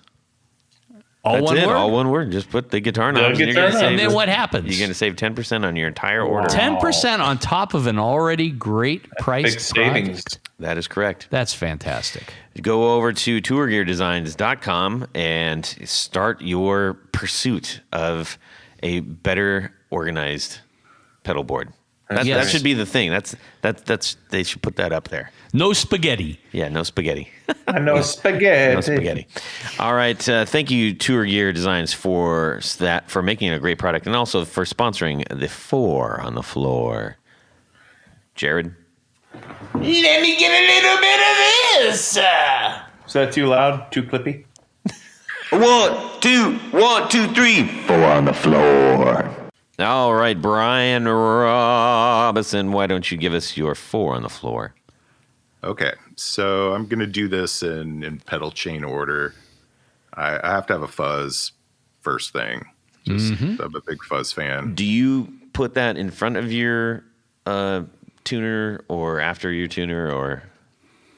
[SPEAKER 2] All
[SPEAKER 1] That's
[SPEAKER 2] one
[SPEAKER 1] it.
[SPEAKER 2] word?
[SPEAKER 1] All one word. Just put the Guitar Knobs.
[SPEAKER 3] Guitar
[SPEAKER 1] and you're gonna
[SPEAKER 3] Knobs.
[SPEAKER 1] save
[SPEAKER 2] And then
[SPEAKER 1] this-
[SPEAKER 2] what happens?
[SPEAKER 1] You're going to save 10% on your entire order.
[SPEAKER 2] 10% on top of an already great priced
[SPEAKER 3] Big savings.
[SPEAKER 2] product.
[SPEAKER 1] That is correct.
[SPEAKER 2] That's fantastic.
[SPEAKER 1] Go over to tourgeardesigns.com and start your pursuit of a better organized pedal board. That
[SPEAKER 2] Yes.
[SPEAKER 1] should be the thing. That's they should put that up there.
[SPEAKER 2] No spaghetti.
[SPEAKER 1] Yeah, no spaghetti.
[SPEAKER 3] I know spaghetti.
[SPEAKER 1] No spaghetti. All right. Thank you, Tour Gear Designs, for making a great product and also for sponsoring the 4 on the floor. Jared?
[SPEAKER 5] Let me get a little bit of this.
[SPEAKER 3] Is that too loud? Too clippy?
[SPEAKER 5] 1, 2, 3. 4 on the floor.
[SPEAKER 1] All right, Bryan Robison, why don't you give us your 4 on the floor?
[SPEAKER 4] Okay, so I'm going to do this in pedal chain order. I have to have a fuzz first thing. Just I'm a big fuzz fan.
[SPEAKER 1] Do you put that in front of your tuner or after your tuner or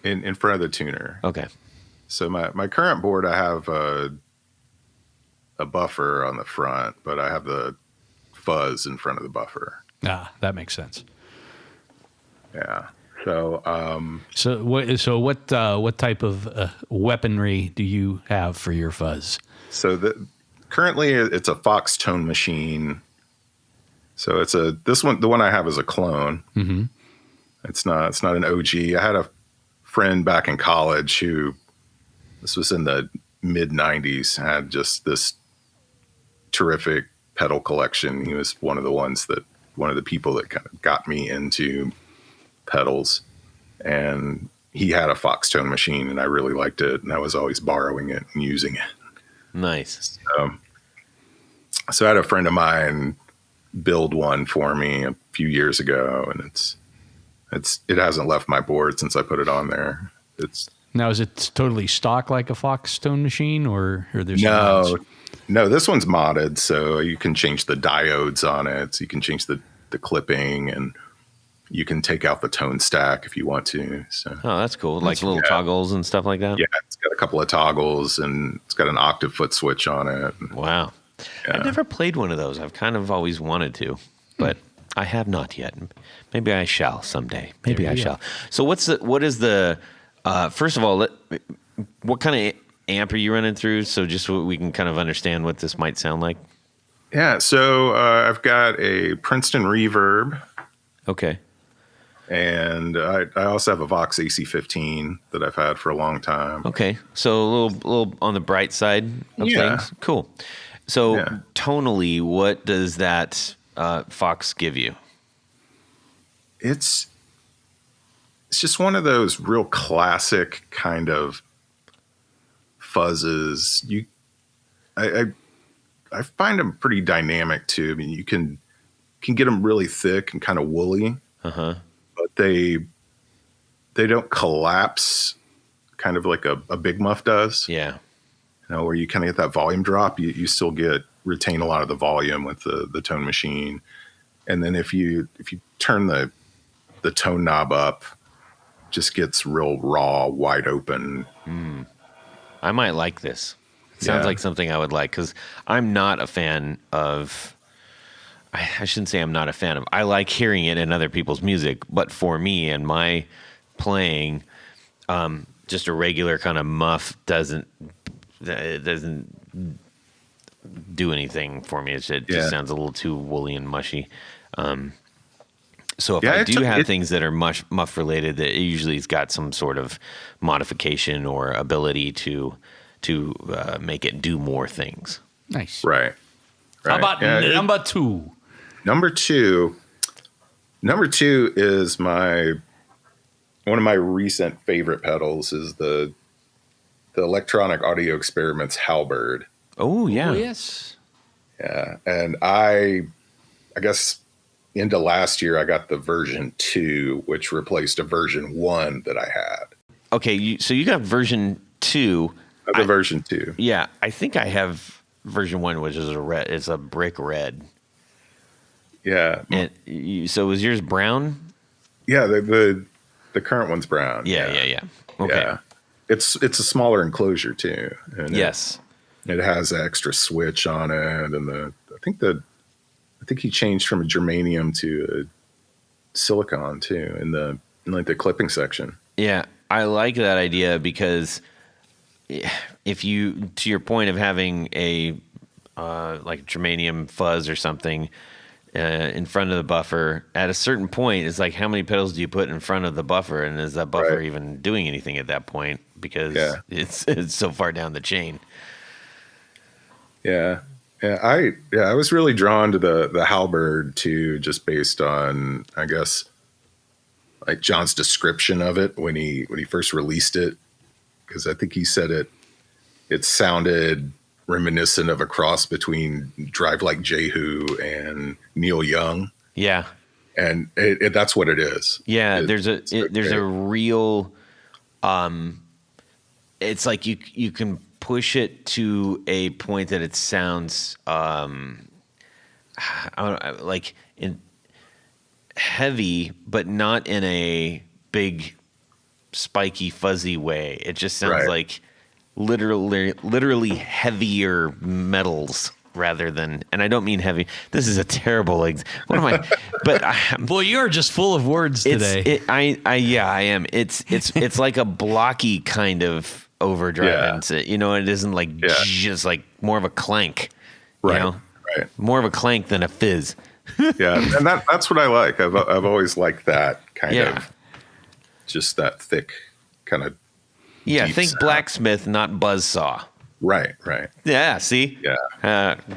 [SPEAKER 4] In front of the tuner.
[SPEAKER 1] okay?
[SPEAKER 4] So my current board, I have a buffer on the front, but I have the fuzz in front of the buffer.
[SPEAKER 2] Ah, that makes sense.
[SPEAKER 4] Yeah. So
[SPEAKER 2] what type of weaponry do you have for your fuzz?
[SPEAKER 4] currently it's a Fox tone machine. So the one I have is a clone. Mm-hmm. It's not an OG. I had a friend back in college who, this was in the mid 90s, had just this terrific pedal collection. He was one of the people that kind of got me into pedals, and he had a Fox tone machine and I really liked it. And I was always borrowing it and using it.
[SPEAKER 1] Nice.
[SPEAKER 4] So I had a friend of mine build one for me a few years ago, and it hasn't left my board since I put it on there.
[SPEAKER 2] Now, is it totally stock like a Fox tone machine, or there's
[SPEAKER 4] no, this one's modded, so you can change the diodes on it. So you can change the clipping, and you can take out the tone stack if you want to. So
[SPEAKER 1] that's cool. Like little toggles and stuff like that.
[SPEAKER 4] Yeah, it's got a couple of toggles, and it's got an octave foot switch on it.
[SPEAKER 1] Wow.
[SPEAKER 4] Yeah.
[SPEAKER 1] I've never played one of those. I've kind of always wanted to, but I have not yet. Maybe I shall someday. Maybe I shall. So what is the first of all, what kind of amp are you running through? So just so we can kind of understand what this might sound like.
[SPEAKER 4] Yeah. So I've got a Princeton reverb.
[SPEAKER 1] Okay.
[SPEAKER 4] And I also have a Vox AC-15 that I've had for a long time.
[SPEAKER 1] Okay. So a little on the bright side of things. Cool. So tonally, what does that Fox give you?
[SPEAKER 4] It's just one of those real classic kind of fuzzes. I find them pretty dynamic too. I mean, you can get them really thick and kind of woolly, but they don't collapse, kind of like a big muff does.
[SPEAKER 1] Yeah.
[SPEAKER 4] Where you kind of get that volume drop, you still retain a lot of the volume with the tone machine. And then if you turn the tone knob up, just gets real raw, wide open.
[SPEAKER 1] I might like this. It sounds like something I would like, because I'm not a fan of, I shouldn't say I'm not a fan of, I like hearing it in other people's music, but for me and my playing, just a regular kind of muff doesn't do anything for me. It just sounds a little too woolly and mushy. So if I do have things that are muff related, that usually it's got some sort of modification or ability to make it do more things.
[SPEAKER 2] Nice.
[SPEAKER 4] Right.
[SPEAKER 2] How about number two?
[SPEAKER 4] Number two is one of my recent favorite pedals is the Electronic Audio Experiments Halberd.
[SPEAKER 1] Oh yeah.
[SPEAKER 2] Oh, yes.
[SPEAKER 4] Yeah. And I guess into last year, I got the version 2, which replaced a version 1 that I had.
[SPEAKER 1] Okay. So you got version 2.
[SPEAKER 4] The version 2.
[SPEAKER 1] Yeah. I think I have version 1, which is it's a brick red.
[SPEAKER 4] Yeah.
[SPEAKER 1] And so was yours brown?
[SPEAKER 4] Yeah. The current one's brown.
[SPEAKER 1] Yeah. Okay.
[SPEAKER 4] Yeah. It's a smaller enclosure too. And
[SPEAKER 1] yes.
[SPEAKER 4] It has an extra switch on it, and I think he changed from a germanium to a silicon too in the clipping section.
[SPEAKER 1] Yeah, I like that idea, because if you, to your point of having a like germanium fuzz or something in front of the buffer, at a certain point, it's like, how many pedals do you put in front of the buffer, and is that buffer even doing anything at that point? Because it's so far down the chain.
[SPEAKER 4] Yeah. Yeah, I was really drawn to the Halberd too, just based on, I guess, like John's description of it when he first released it, because I think he said it sounded reminiscent of a cross between Drive Like Jehu and Neil Young.
[SPEAKER 1] Yeah,
[SPEAKER 4] and that's what it is.
[SPEAKER 1] Yeah, there's a real, it's like you can push it to a point that it sounds like in heavy, but not in a big, spiky, fuzzy way. It just sounds like literally heavier metals rather than. And I don't mean heavy. This is a terrible what am I? But
[SPEAKER 2] boy, you're just full of words today.
[SPEAKER 1] I am. It's like a blocky kind of overdrive. Yeah. It isn't like just like more of a clank.
[SPEAKER 4] Right.
[SPEAKER 1] Right. More of a clank than a fizz.
[SPEAKER 4] Yeah, and that's what I like. I've always liked that kind of, just that thick kind of.
[SPEAKER 1] Yeah, think sound. Blacksmith, not buzzsaw.
[SPEAKER 4] Right.
[SPEAKER 1] Yeah, see?
[SPEAKER 4] Yeah.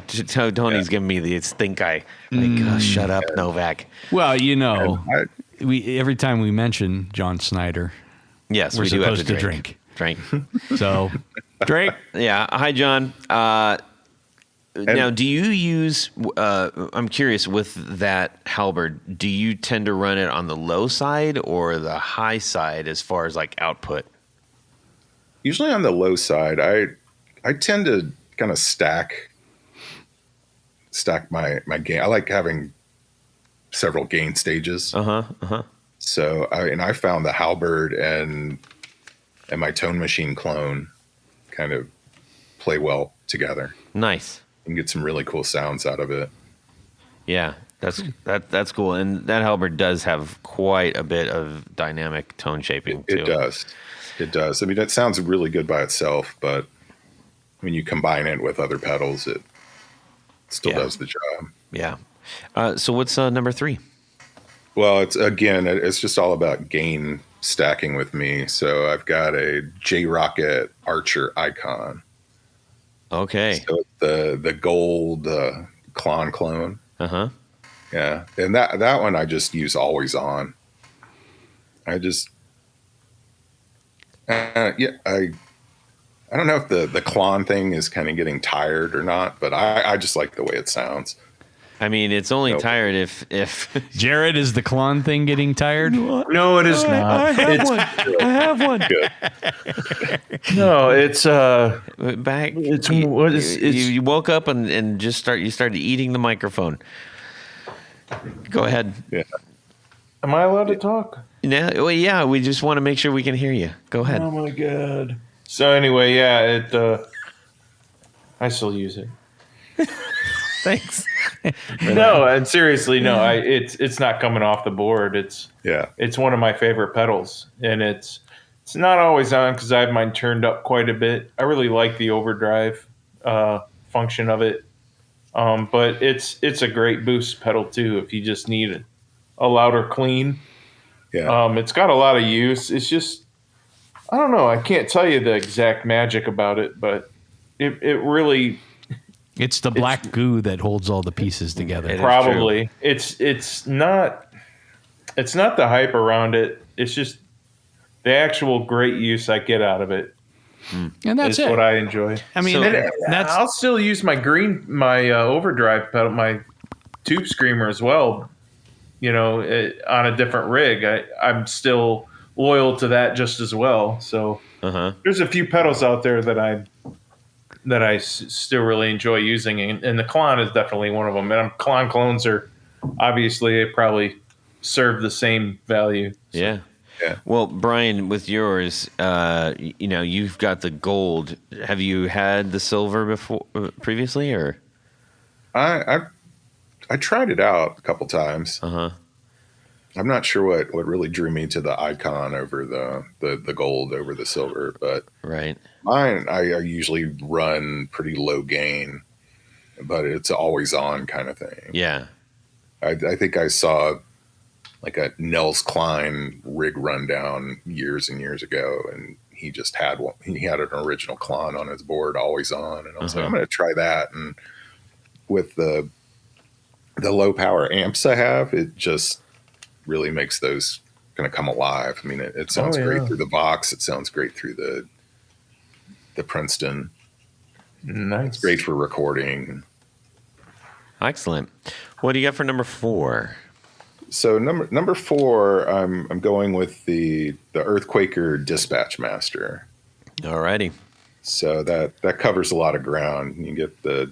[SPEAKER 1] Tony's giving me the stink eye. Like, shut up, Novak.
[SPEAKER 2] Well, we every time we mention John Snyder,
[SPEAKER 1] yes,
[SPEAKER 2] we're
[SPEAKER 1] we do have
[SPEAKER 2] supposed
[SPEAKER 1] to
[SPEAKER 2] to drink.
[SPEAKER 1] So,
[SPEAKER 2] drink.
[SPEAKER 1] Yeah. Hi, John. Now, do you use, I'm curious, with that Halberd, do you tend to run it on the low side or the high side as far as like output?
[SPEAKER 4] Usually on the low side. I tend to kind of stack my gain. I like having several gain stages. So I found the Halberd and my Tone Machine clone kind of play well together.
[SPEAKER 1] Nice.
[SPEAKER 4] And get some really cool sounds out of it.
[SPEAKER 1] Yeah, that's cool. And that Halberd does have quite a bit of dynamic tone shaping too.
[SPEAKER 4] It does. I mean, it sounds really good by itself, but when you combine it with other pedals, it still does the job.
[SPEAKER 1] Yeah. So what's number 3?
[SPEAKER 4] Well, it's just all about gain stacking with me. So I've got a J-Rocket Archer Icon.
[SPEAKER 1] Okay.
[SPEAKER 4] So it's the gold clone. Yeah, and that one I just use always on. I don't know if the Klon thing is kind of getting tired or not, but I just like the way it sounds.
[SPEAKER 1] I mean, it's only tired if
[SPEAKER 2] Jared, is the Klon thing getting tired?
[SPEAKER 3] No, it is not.
[SPEAKER 2] I have one.
[SPEAKER 3] No, it's
[SPEAKER 1] back.
[SPEAKER 3] You
[SPEAKER 1] woke up and you started eating the microphone. Go ahead.
[SPEAKER 4] Yeah.
[SPEAKER 3] Am I allowed to talk?
[SPEAKER 1] Yeah. We just want to make sure we can hear you. Go ahead.
[SPEAKER 3] Oh my god. So anyway, I still use it.
[SPEAKER 1] Thanks.
[SPEAKER 3] No, and seriously, no, it's not coming off the board. It's one of my favorite pedals, and it's not always on because I have mine turned up quite a bit. I really like the overdrive function of it, but it's a great boost pedal too if you just need a louder clean.
[SPEAKER 4] Yeah,
[SPEAKER 3] it's got a lot of use. It's just I don't know. I can't tell you the exact magic about it, but it really.
[SPEAKER 2] It's the black goo that holds all the pieces together.
[SPEAKER 3] Probably. It's not the hype around it. It's just the actual great use I get out of it.
[SPEAKER 2] And that's
[SPEAKER 3] what I enjoy.
[SPEAKER 2] I mean,
[SPEAKER 3] I'll still use my overdrive pedal, my tube screamer as well. On a different rig. I'm still loyal to that just as well. So there's a few pedals out there that I still really enjoy using, and the Klon is definitely one of them. And Klon clones are obviously they probably serve the same value. So.
[SPEAKER 1] Yeah. Well, Bryan, with yours, you've got the gold. Have you had the silver previously, or?
[SPEAKER 4] I tried it out a couple times. I'm not sure what really drew me to the Icon over the gold over the silver, but
[SPEAKER 1] right.
[SPEAKER 4] Mine, I usually run pretty low gain, but it's always on kind of thing.
[SPEAKER 1] Yeah.
[SPEAKER 4] I think I saw like a Nels Klein rig rundown years and years ago, and he just had one. He had an original Klon on his board, always on, and I was like, I'm going to try that. And with the low power amps I have, it just really makes those kind of come alive. I mean, it sounds great through the Vox. It sounds great through the Princeton.
[SPEAKER 3] Nice.
[SPEAKER 4] It's great for recording.
[SPEAKER 1] Excellent. What do you got for number 4?
[SPEAKER 4] So number 4, I'm going with the Earthquaker Dispatch Master.
[SPEAKER 1] Alrighty.
[SPEAKER 4] So that covers a lot of ground. You get the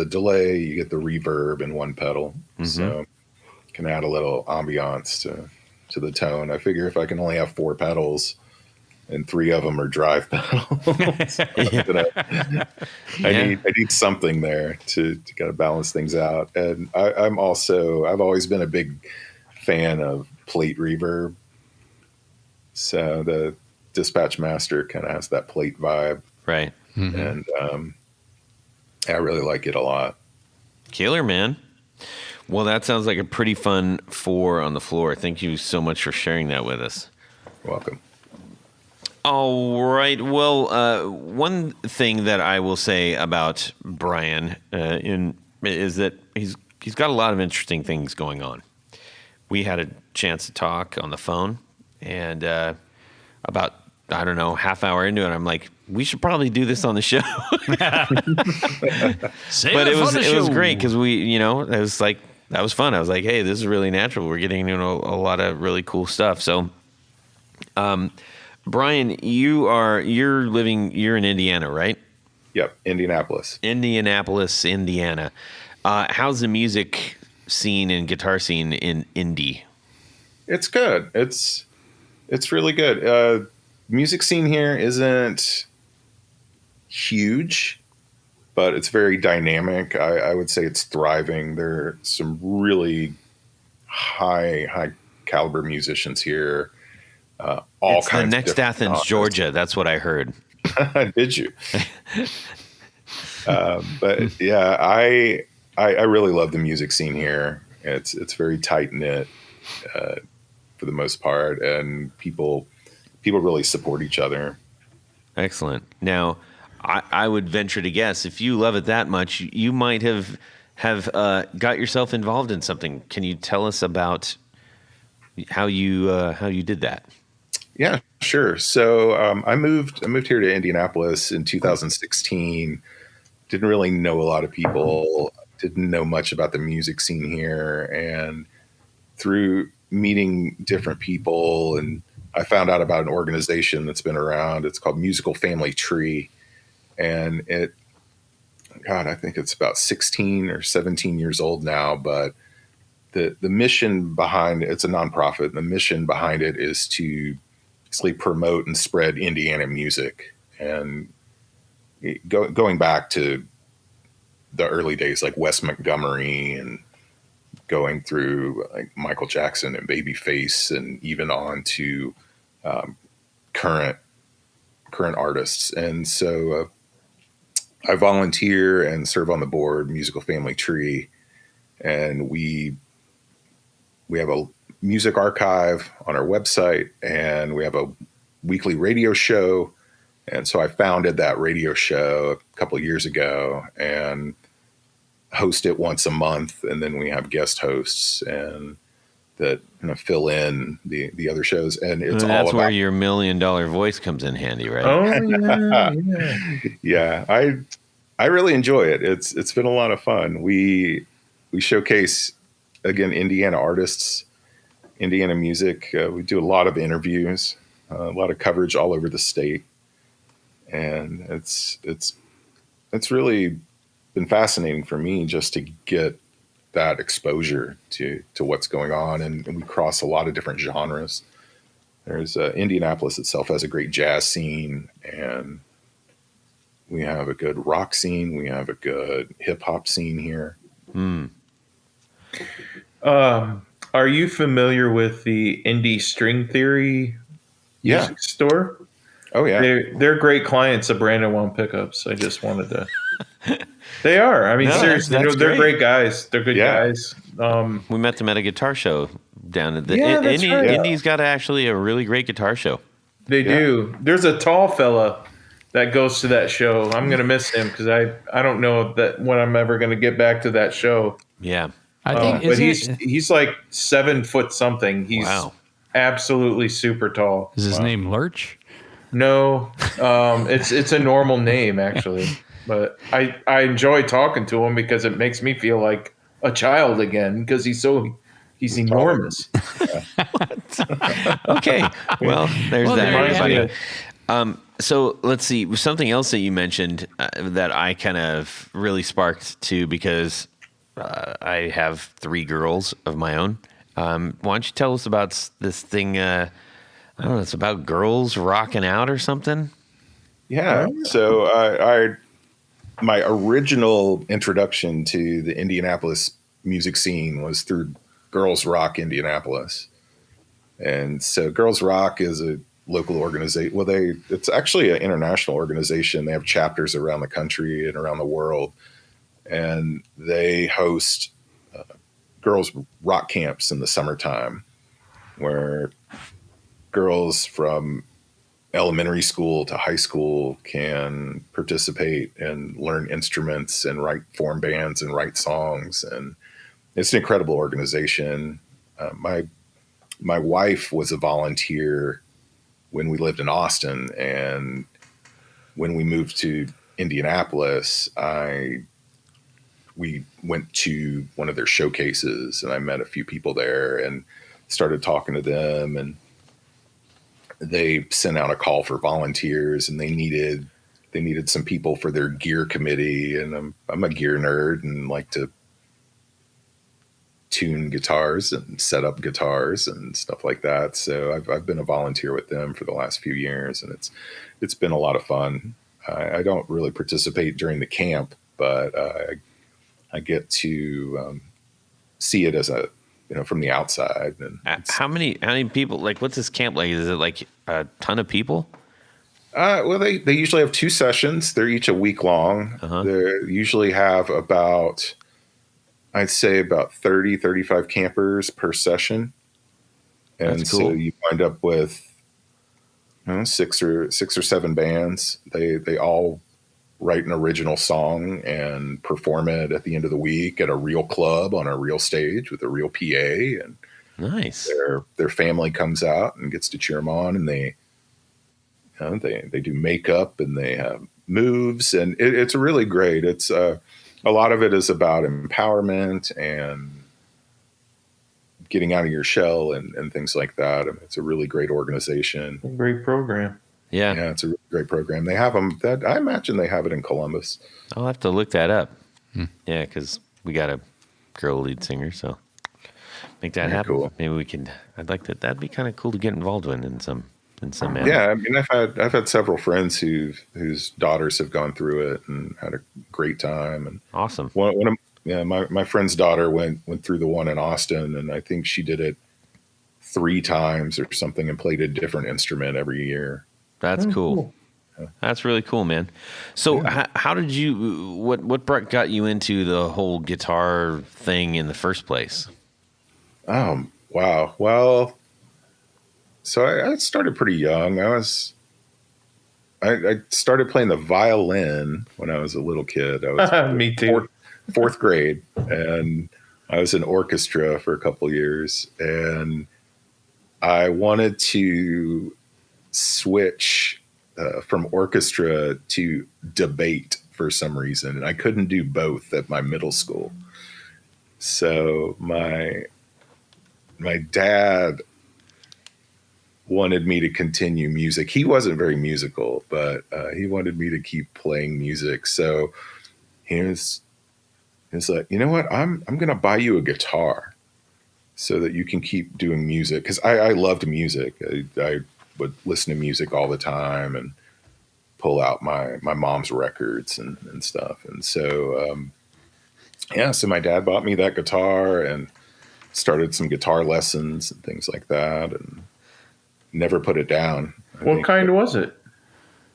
[SPEAKER 4] delay, you get the reverb in one pedal. So can add a little ambiance to the tone. I figure if I can only have 4 pedals and 3 of them are drive pedals, I need something there to kind of balance things out. And I've always been a big fan of plate reverb. So the Dispatch Master kind of has that plate vibe.
[SPEAKER 1] Right.
[SPEAKER 4] And I really like it a lot.
[SPEAKER 1] Killer, man. Well, that sounds like a pretty fun 4 on the floor. Thank you so much for sharing that with us.
[SPEAKER 4] You're welcome.
[SPEAKER 1] All right. Well, one thing that I will say about Bryan is that he's got a lot of interesting things going on. We had a chance to talk on the phone, and about, I don't know, half hour into it, I'm like, we should probably do this on the show. But it was great because it was like, that was fun. I was like, hey, this is really natural. We're getting a lot of really cool stuff. So, Bryan, you're in Indiana, right?
[SPEAKER 4] Yep, Indianapolis,
[SPEAKER 1] Indiana. How's the music scene and guitar scene in Indy?
[SPEAKER 4] It's good. It's really good. Music scene here isn't huge, but it's very dynamic. I would say it's thriving. There are some really high caliber musicians here. All
[SPEAKER 1] it's
[SPEAKER 4] kinds
[SPEAKER 1] the next
[SPEAKER 4] of
[SPEAKER 1] Athens,
[SPEAKER 4] genres.
[SPEAKER 1] Georgia. That's what I heard.
[SPEAKER 4] Did you? But yeah, I really love the music scene here. It's very tight knit for the most part, and people really support each other.
[SPEAKER 1] Excellent. Now, I would venture to guess if you love it that much, you might have got yourself involved in something. Can you tell us about how you did that?
[SPEAKER 4] Yeah, sure. So I moved here to Indianapolis in 2016. Didn't really know a lot of people. Didn't know much about the music scene here, and through meeting different people, and I found out about an organization that's been around. It's called Musical Family Tree, and I think it's about 16 or 17 years old now. But the mission behind it's a nonprofit. The mission behind it is to basically promote and spread Indiana music, and going back to the early days, like Wes Montgomery, and going through like Michael Jackson and Babyface, and even on to current artists. And so I volunteer and serve on the board, Musical Family Tree, and we have a music archive on our website, and we have a weekly radio show. And so I founded that radio show a couple of years ago and host it once a month. And then we have guest hosts and that kind of fill in the other shows. And it's all
[SPEAKER 1] that's
[SPEAKER 4] about
[SPEAKER 1] where your $1 million voice comes in handy, right?
[SPEAKER 3] Oh,
[SPEAKER 4] yeah. I really enjoy it. It's been a lot of fun. We showcase, again, Indiana artists, Indiana music. We do a lot of interviews, a lot of coverage all over the state. And it's really been fascinating for me just to get that exposure to what's going on. And we cross a lot of different genres. There's Indianapolis itself has a great jazz scene, and we have a good rock scene. We have a good hip hop scene here.
[SPEAKER 3] Are you familiar with the Indie String Theory music store?
[SPEAKER 4] Oh yeah.
[SPEAKER 3] They're great clients of Brandon One Pickups. I just wanted to. They are. I mean, seriously,
[SPEAKER 1] that's
[SPEAKER 3] they're
[SPEAKER 1] great.
[SPEAKER 3] great guys. They're good guys.
[SPEAKER 1] We met them at a guitar show down at the
[SPEAKER 3] that's right.
[SPEAKER 1] Indy's got actually a really great guitar show.
[SPEAKER 3] They do. There's a tall fella that goes to that show. I'm gonna miss him because I don't know that when I'm ever gonna get back to that show.
[SPEAKER 1] Yeah.
[SPEAKER 2] I think,
[SPEAKER 3] but he's like 7 foot something. He's absolutely super tall.
[SPEAKER 2] Is his name Lurch?
[SPEAKER 3] No, it's a normal name actually, but I enjoy talking to him because it makes me feel like a child again because he's enormous.
[SPEAKER 1] Okay. Well, there's that.
[SPEAKER 2] There you
[SPEAKER 1] Everybody.
[SPEAKER 2] have it.
[SPEAKER 1] So let's see. Something else that you mentioned that I kind of really sparked too, because I have 3 girls of my own. Why don't you tell us about this thing? I don't know. It's about girls rocking out or something.
[SPEAKER 4] Yeah. So my original introduction to the Indianapolis music scene was through Girls Rock Indianapolis. And so Girls Rock is a local organization. Well, it's actually an international organization. They have chapters around the country and around the world. And they host girls rock camps in the summertime where girls from elementary school to high school can participate and learn instruments and form bands and write songs. And it's an incredible organization. My wife was a volunteer when we lived in Austin, and when we moved to Indianapolis, we went to one of their showcases, and I met a few people there and started talking to them, and they sent out a call for volunteers, and they needed some people for their gear committee. And I'm a gear nerd and like to tune guitars and set up guitars and stuff like that. So I've been a volunteer with them for the last few years, and it's been a lot of fun. I don't really participate during the camp, but I get to see it as from the outside. And
[SPEAKER 1] how many people? Like, what's this camp like? Is it like a ton of people?
[SPEAKER 4] Well, they usually have 2 sessions. They're each a week long. They usually have I'd say about 30, 35 campers per session. And
[SPEAKER 1] That's cool.
[SPEAKER 4] So you wind up with 6 or 7 bands. They all write an original song and perform it at the end of the week at a real club on a real stage with a real PA. And
[SPEAKER 1] nice.
[SPEAKER 4] Their family comes out and gets to cheer them on, and they do makeup and they have moves, and it's really great. It's a lot of it is about empowerment and getting out of your shell and things like that. It's a really great organization.
[SPEAKER 3] Great program.
[SPEAKER 1] Yeah.
[SPEAKER 4] Yeah, it's a really great program. They have them I imagine they have it in Columbus.
[SPEAKER 1] I'll have to look that up. Yeah, because we got a girl lead singer, so make that happen.
[SPEAKER 4] Cool.
[SPEAKER 1] Maybe we could. I'd like that. That'd be kind of cool to get involved in some manner.
[SPEAKER 4] Yeah, I mean, I've had several friends whose daughters have gone through it and had a great time. And
[SPEAKER 1] Awesome.
[SPEAKER 4] My friend's daughter went through the one in Austin, and I think she did it 3 times or something and played a different instrument every year.
[SPEAKER 1] That's cool. That's really cool, man. So how did you, what got you into the whole guitar thing in the first place?
[SPEAKER 4] Wow. Well, so I started pretty young. I started playing the violin when I was a little kid. I was
[SPEAKER 3] Me too.
[SPEAKER 4] Fourth grade, and I was in orchestra for a couple years, and I wanted to switch from orchestra to debate for some reason, and I couldn't do both at my middle school. So my dad wanted me to continue music. He wasn't very musical, but he wanted me to keep playing music. So he was like, you know what? I'm going to buy you a guitar so that you can keep doing music. Because I loved music. I would listen to music all the time and pull out my mom's records and stuff. And so, so my dad bought me that guitar and started some guitar lessons and things like that, and never put it down.
[SPEAKER 3] What kind was it?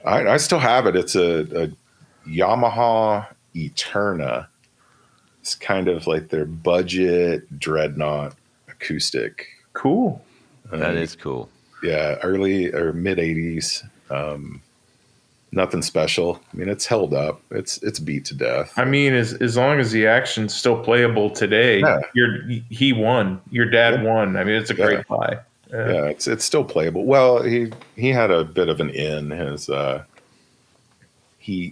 [SPEAKER 4] I still have it. It's a Yamaha Eterna. It's kind of like their budget dreadnought acoustic.
[SPEAKER 3] Cool.
[SPEAKER 1] That is cool.
[SPEAKER 4] Yeah, early or mid 80s. Nothing special. I mean, it's held up. It's beat to death.
[SPEAKER 3] I mean, as long as the action's still playable today, he won. Your dad won. I mean, it's a great buy.
[SPEAKER 4] Yeah, it's still playable. Well, he had a bit of an in.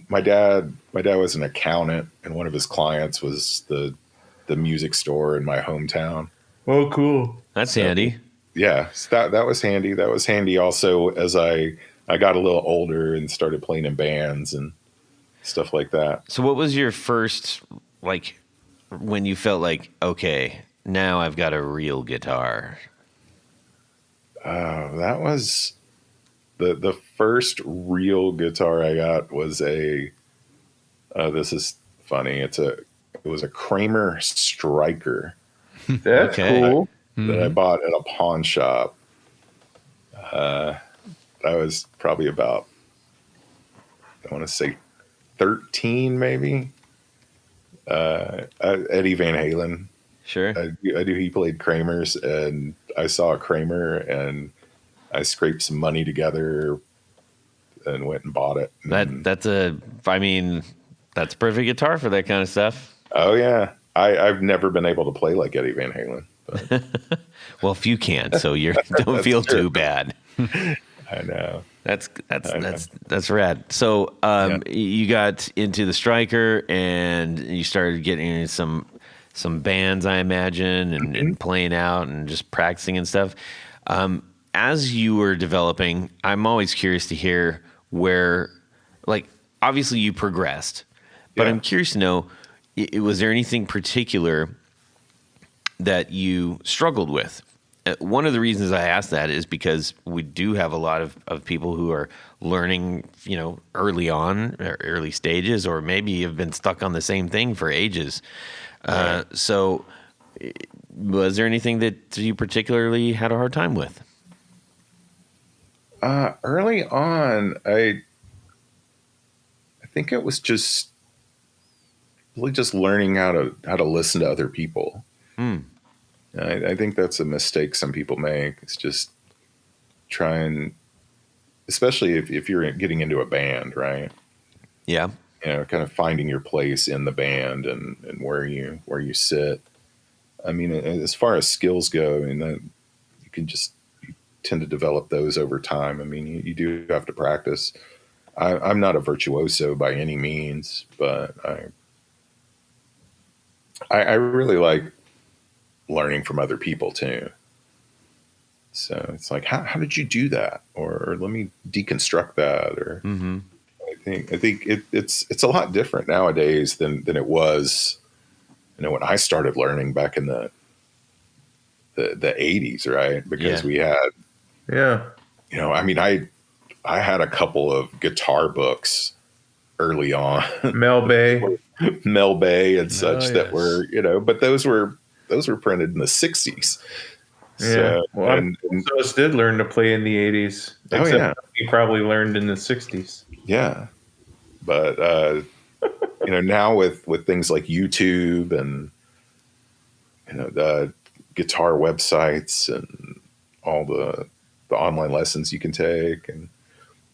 [SPEAKER 4] My dad was an accountant, and one of his clients was the music store in my hometown.
[SPEAKER 3] Oh, cool.
[SPEAKER 1] That's handy.
[SPEAKER 4] Yeah, so that was handy. That was handy also as I I got a little older and started playing in bands and stuff like that.
[SPEAKER 1] So what was your first, like, when you felt like, okay, now I've got a real guitar?
[SPEAKER 4] That was the first real guitar I got was a, this is funny. It was a Kramer Striker
[SPEAKER 3] That's cool.
[SPEAKER 4] that I bought at a pawn shop. I was probably about, I want to say 13 maybe. Eddie Van Halen.
[SPEAKER 1] Sure.
[SPEAKER 4] I knew he played Kramer's, and I saw a Kramer, and I scraped some money together and went and bought it.
[SPEAKER 1] That's a perfect guitar for that kind of stuff.
[SPEAKER 4] Oh yeah, I've never been able to play like Eddie Van Halen. But.
[SPEAKER 1] Well, if you can't, so you don't feel too bad.
[SPEAKER 4] I know.
[SPEAKER 1] That's rad. So you got into the Striker and you started getting into some bands, I imagine, and playing out and just practicing and stuff. As you were developing, I'm always curious to hear where, like, obviously you progressed, but I'm curious to know, was there anything particular that you struggled with? One of the reasons I ask that is because we do have a lot of people who are learning, early on, or early stages, or maybe have been stuck on the same thing for ages. Right. So was there anything that you particularly had a hard time with?
[SPEAKER 4] Early on, I think it was just really just learning how to listen to other people. I think that's a mistake some people make. It's just trying, especially if you're getting into a band, right?
[SPEAKER 1] Yeah.
[SPEAKER 4] Kind of finding your place in the band and where you sit. I mean, as far as skills go, you tend to develop those over time. I mean, you do have to practice. I'm not a virtuoso by any means, but I really like learning from other people too. So it's like, how did you do that? Or let me deconstruct that. Or I think it's a lot different nowadays than it was, when I started learning back in the 80s, right? Because we had, I mean, I had a couple of guitar books early on,
[SPEAKER 3] Mel Bay
[SPEAKER 4] and such that were, but those were printed in the 60s.
[SPEAKER 3] So, most of us did learn to play in the 80s. Except we probably learned in the 60s.
[SPEAKER 4] Yeah. But, now with things like YouTube and, the guitar websites and all the online lessons you can take. And,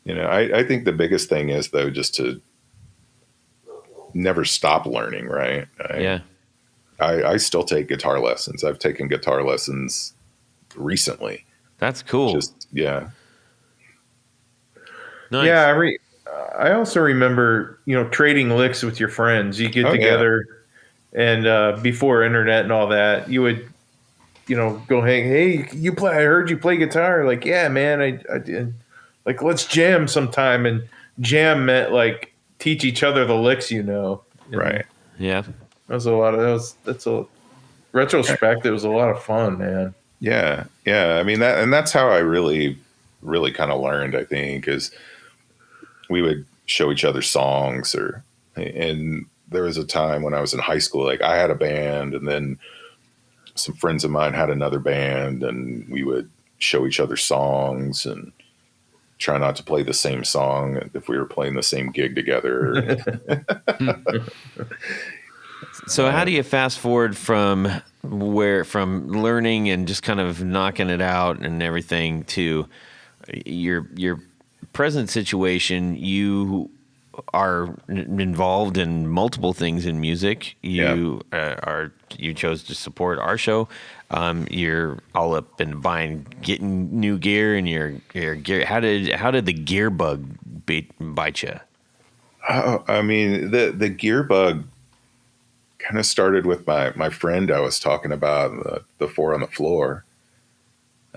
[SPEAKER 4] I think the biggest thing is, though, just to never stop learning, right? I still take guitar lessons. I've taken guitar lessons recently.
[SPEAKER 1] That's cool.
[SPEAKER 4] Nice.
[SPEAKER 3] Yeah, I also remember, trading licks with your friends. You get together, and before internet and all that, you would, go hang. Hey, you play? I heard you play guitar. Like, yeah, man, I did. Like, let's jam sometime. And jam meant like teach each other the licks,
[SPEAKER 4] Right.
[SPEAKER 1] Yeah.
[SPEAKER 3] That's a retrospect. It was a lot of fun, man.
[SPEAKER 4] Yeah. I mean, that's how I really, really kind of learned, I think, is we would show each other songs and there was a time when I was in high school, like I had a band and then some friends of mine had another band and we would show each other songs and try not to play the same song if we were playing the same gig together.
[SPEAKER 1] So how do you fast forward from learning and just kind of knocking it out and everything to your present situation? You are involved in multiple things in music. You chose to support our show. You're all up in getting new gear and your gear. How did the gear bug bite you?
[SPEAKER 4] Oh, I mean, the gear bug kind of started with my friend I was talking about, the Four on the Floor.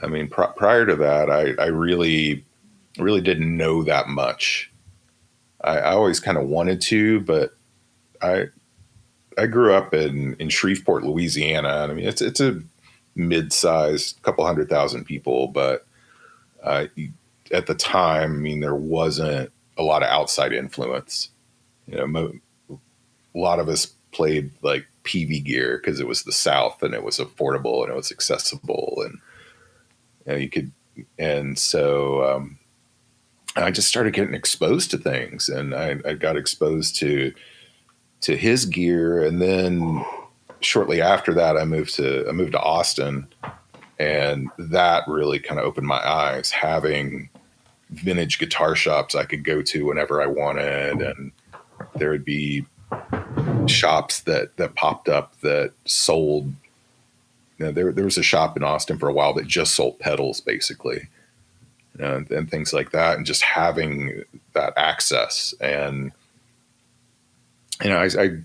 [SPEAKER 4] I mean, prior to that, I really, really didn't know that much. I always kind of wanted to, but I grew up in Shreveport, Louisiana. I mean, it's a mid-sized, couple 100,000 people, but at the time, I mean, there wasn't a lot of outside influence. You know, a lot of us played like PV gear because it was the South and it was affordable and it was accessible, and you know, you could. And so I just started getting exposed to things, and I got exposed to his gear, and then shortly after that, I moved to Austin, and that really kind of opened my eyes, having vintage guitar shops I could go to whenever I wanted, and there would be shops that popped up that sold. You know, there was a shop in Austin for a while that just sold pedals, basically, you know, and things like that, and just having that access. And you know, I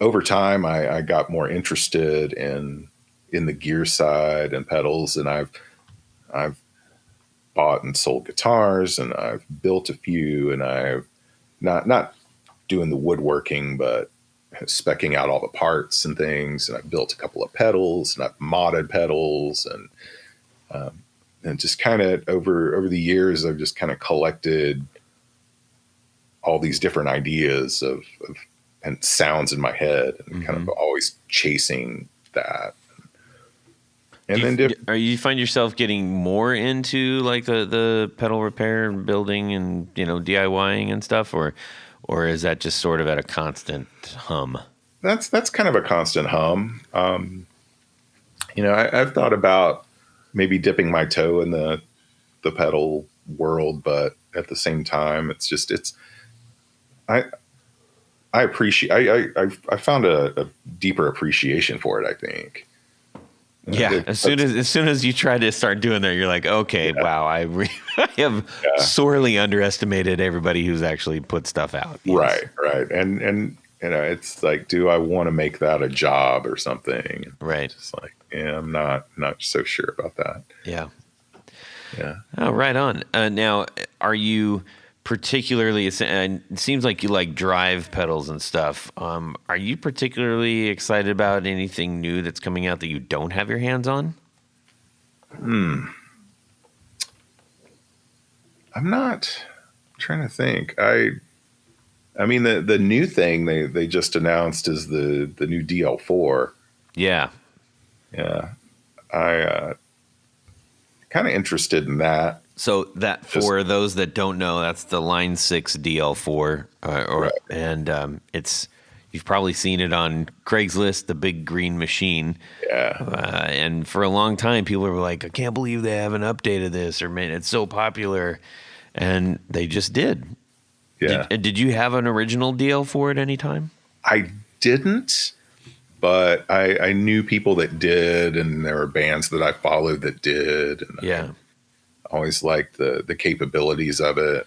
[SPEAKER 4] over time I got more interested in the gear side and pedals, and I've bought and sold guitars, and I've built a few, and I've not doing the woodworking, but speccing out all the parts and things. And I've built a couple of pedals, and I've modded pedals, and just kind of over the years, I've just kind of collected all these different ideas of and sounds in my head, and kind of always chasing that. And
[SPEAKER 1] you find yourself getting more into like the pedal repair and building and, you know, DIYing and stuff, or is that just sort of at a constant hum?
[SPEAKER 4] That's kind of a constant hum. You know, I've thought about maybe dipping my toe in the pedal world, but at the same time, I appreciate. I found a deeper appreciation for it, I think.
[SPEAKER 1] Yeah. As soon as you try to start doing that, you're like, okay, wow, I have sorely underestimated everybody who's actually put stuff out. Yes.
[SPEAKER 4] Right. And you know, it's like, do I want to make that a job or something?
[SPEAKER 1] Right.
[SPEAKER 4] It's like, yeah, I'm not so sure about that.
[SPEAKER 1] Yeah.
[SPEAKER 4] Yeah.
[SPEAKER 1] Oh, right on. Now, are you particularly, it seems like you like drive pedals and stuff. Are you particularly excited about anything new that's coming out that you don't have your hands on?
[SPEAKER 4] I'm not trying to think. I mean, the new thing they just announced is the new DL4.
[SPEAKER 1] Yeah.
[SPEAKER 4] Yeah. I kind of interested in that.
[SPEAKER 1] So that, for those that don't know, that's the Line 6 DL4,
[SPEAKER 4] Right.
[SPEAKER 1] And it's, you've probably seen it on Craigslist, the big green machine.
[SPEAKER 4] Yeah.
[SPEAKER 1] And for a long time, people were like, I can't believe they haven't updated this, or man, it's so popular, and they just did.
[SPEAKER 4] Yeah.
[SPEAKER 1] Did you have an original DL4 at any time?
[SPEAKER 4] I didn't, but I knew people that did, and there were bands that I followed that did. And
[SPEAKER 1] Yeah.
[SPEAKER 4] I always liked the capabilities of it.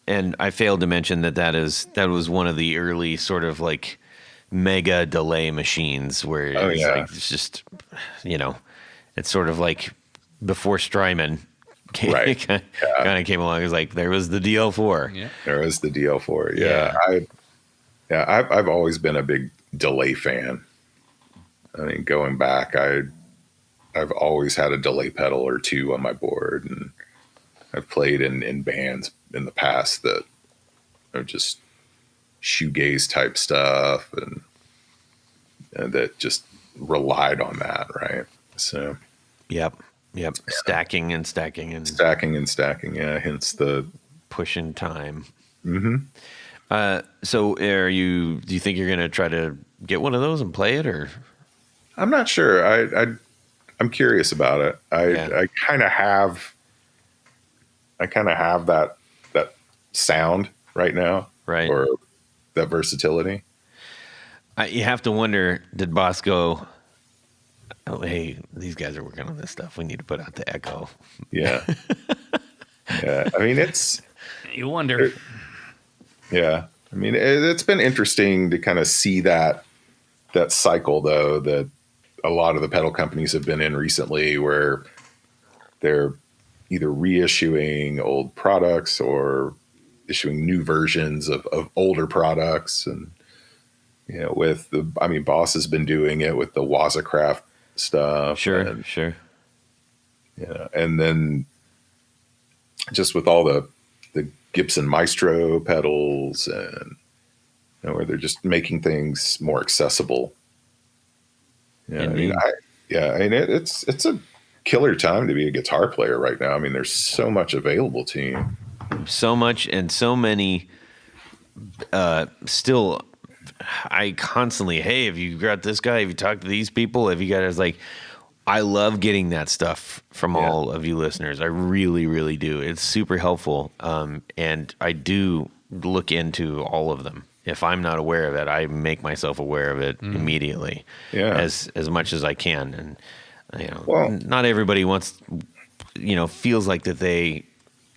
[SPEAKER 1] And I failed to mention that was one of the early sort of like mega delay machines where it's just, you know, it's sort of like before Strymon kind of came along. It was like, there was the DL4.
[SPEAKER 2] Yeah.
[SPEAKER 4] There was the DL4. Yeah. I've always been a big delay fan. I mean, going back, I've always had a delay pedal or two on my board, and I've played in bands in the past that are just shoegaze type stuff, and that just relied on that, right? So,
[SPEAKER 1] Yep. Stacking and
[SPEAKER 4] stacking. Yeah, hence the
[SPEAKER 1] pushing time.
[SPEAKER 4] Mm-hmm.
[SPEAKER 1] So, do you think you're gonna try to get one of those and play it, or?
[SPEAKER 4] I'm not sure. I'm curious about it. I kind of have that sound right now,
[SPEAKER 1] right?
[SPEAKER 4] Or that versatility.
[SPEAKER 1] You have to wonder, did Boss go, oh, hey, these guys are working on this stuff, we need to put out the echo?
[SPEAKER 4] Yeah. Yeah. I mean,
[SPEAKER 2] you wonder.
[SPEAKER 4] Yeah. I mean, it's been interesting to kind of see that cycle, though, that a lot of the pedal companies have been in recently, where they're, either reissuing old products or issuing new versions of older products. And, Boss has been doing it with the Wazacraft stuff.
[SPEAKER 1] Sure.
[SPEAKER 4] And then just with all the Gibson Maestro pedals, and where they're just making things more accessible. It's a killer time to be a guitar player right now. I mean, there's so much available to you.
[SPEAKER 1] So much, and so many. Still, I constantly, hey, have you got this guy? Have you talked to these people? Have you guys I love getting that stuff from all of you listeners. I really, really do. It's super helpful. And I do look into all of them. If I'm not aware of it, I make myself aware of it immediately, as much as I can. And not everybody wants, feels like that they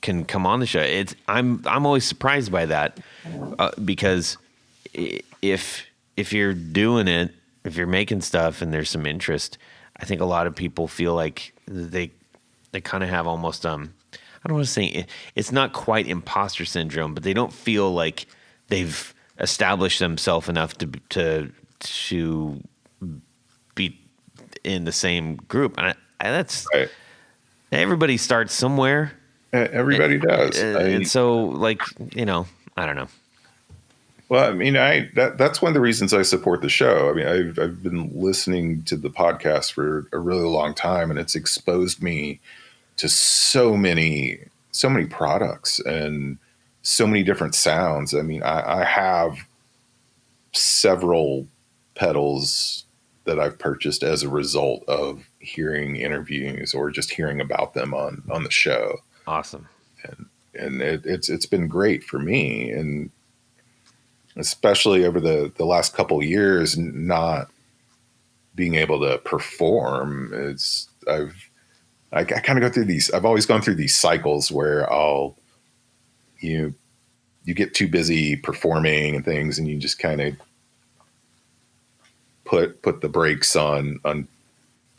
[SPEAKER 1] can come on the show. I'm always surprised by that, because if you're doing it, if you're making stuff and there's some interest, I think a lot of people feel like they kind of have almost I don't want to say it's not quite imposter syndrome, but they don't feel like they've established themselves enough to be in the same group. And that's right. Everybody starts somewhere.
[SPEAKER 4] Everybody does.
[SPEAKER 1] And so, I don't know.
[SPEAKER 4] Well, I mean, that's one of the reasons I support the show. I mean, I've been listening to the podcast for a really long time, and it's exposed me to so many products and so many different sounds. I mean, I have several pedals that I've purchased as a result of hearing interviews or just hearing about them on the show.
[SPEAKER 1] Awesome.
[SPEAKER 4] And it's been great for me, and especially over the last couple of years, not being able to perform. I kind of go through these. I've always gone through these cycles where you get too busy performing and things, and you just kind of put the brakes on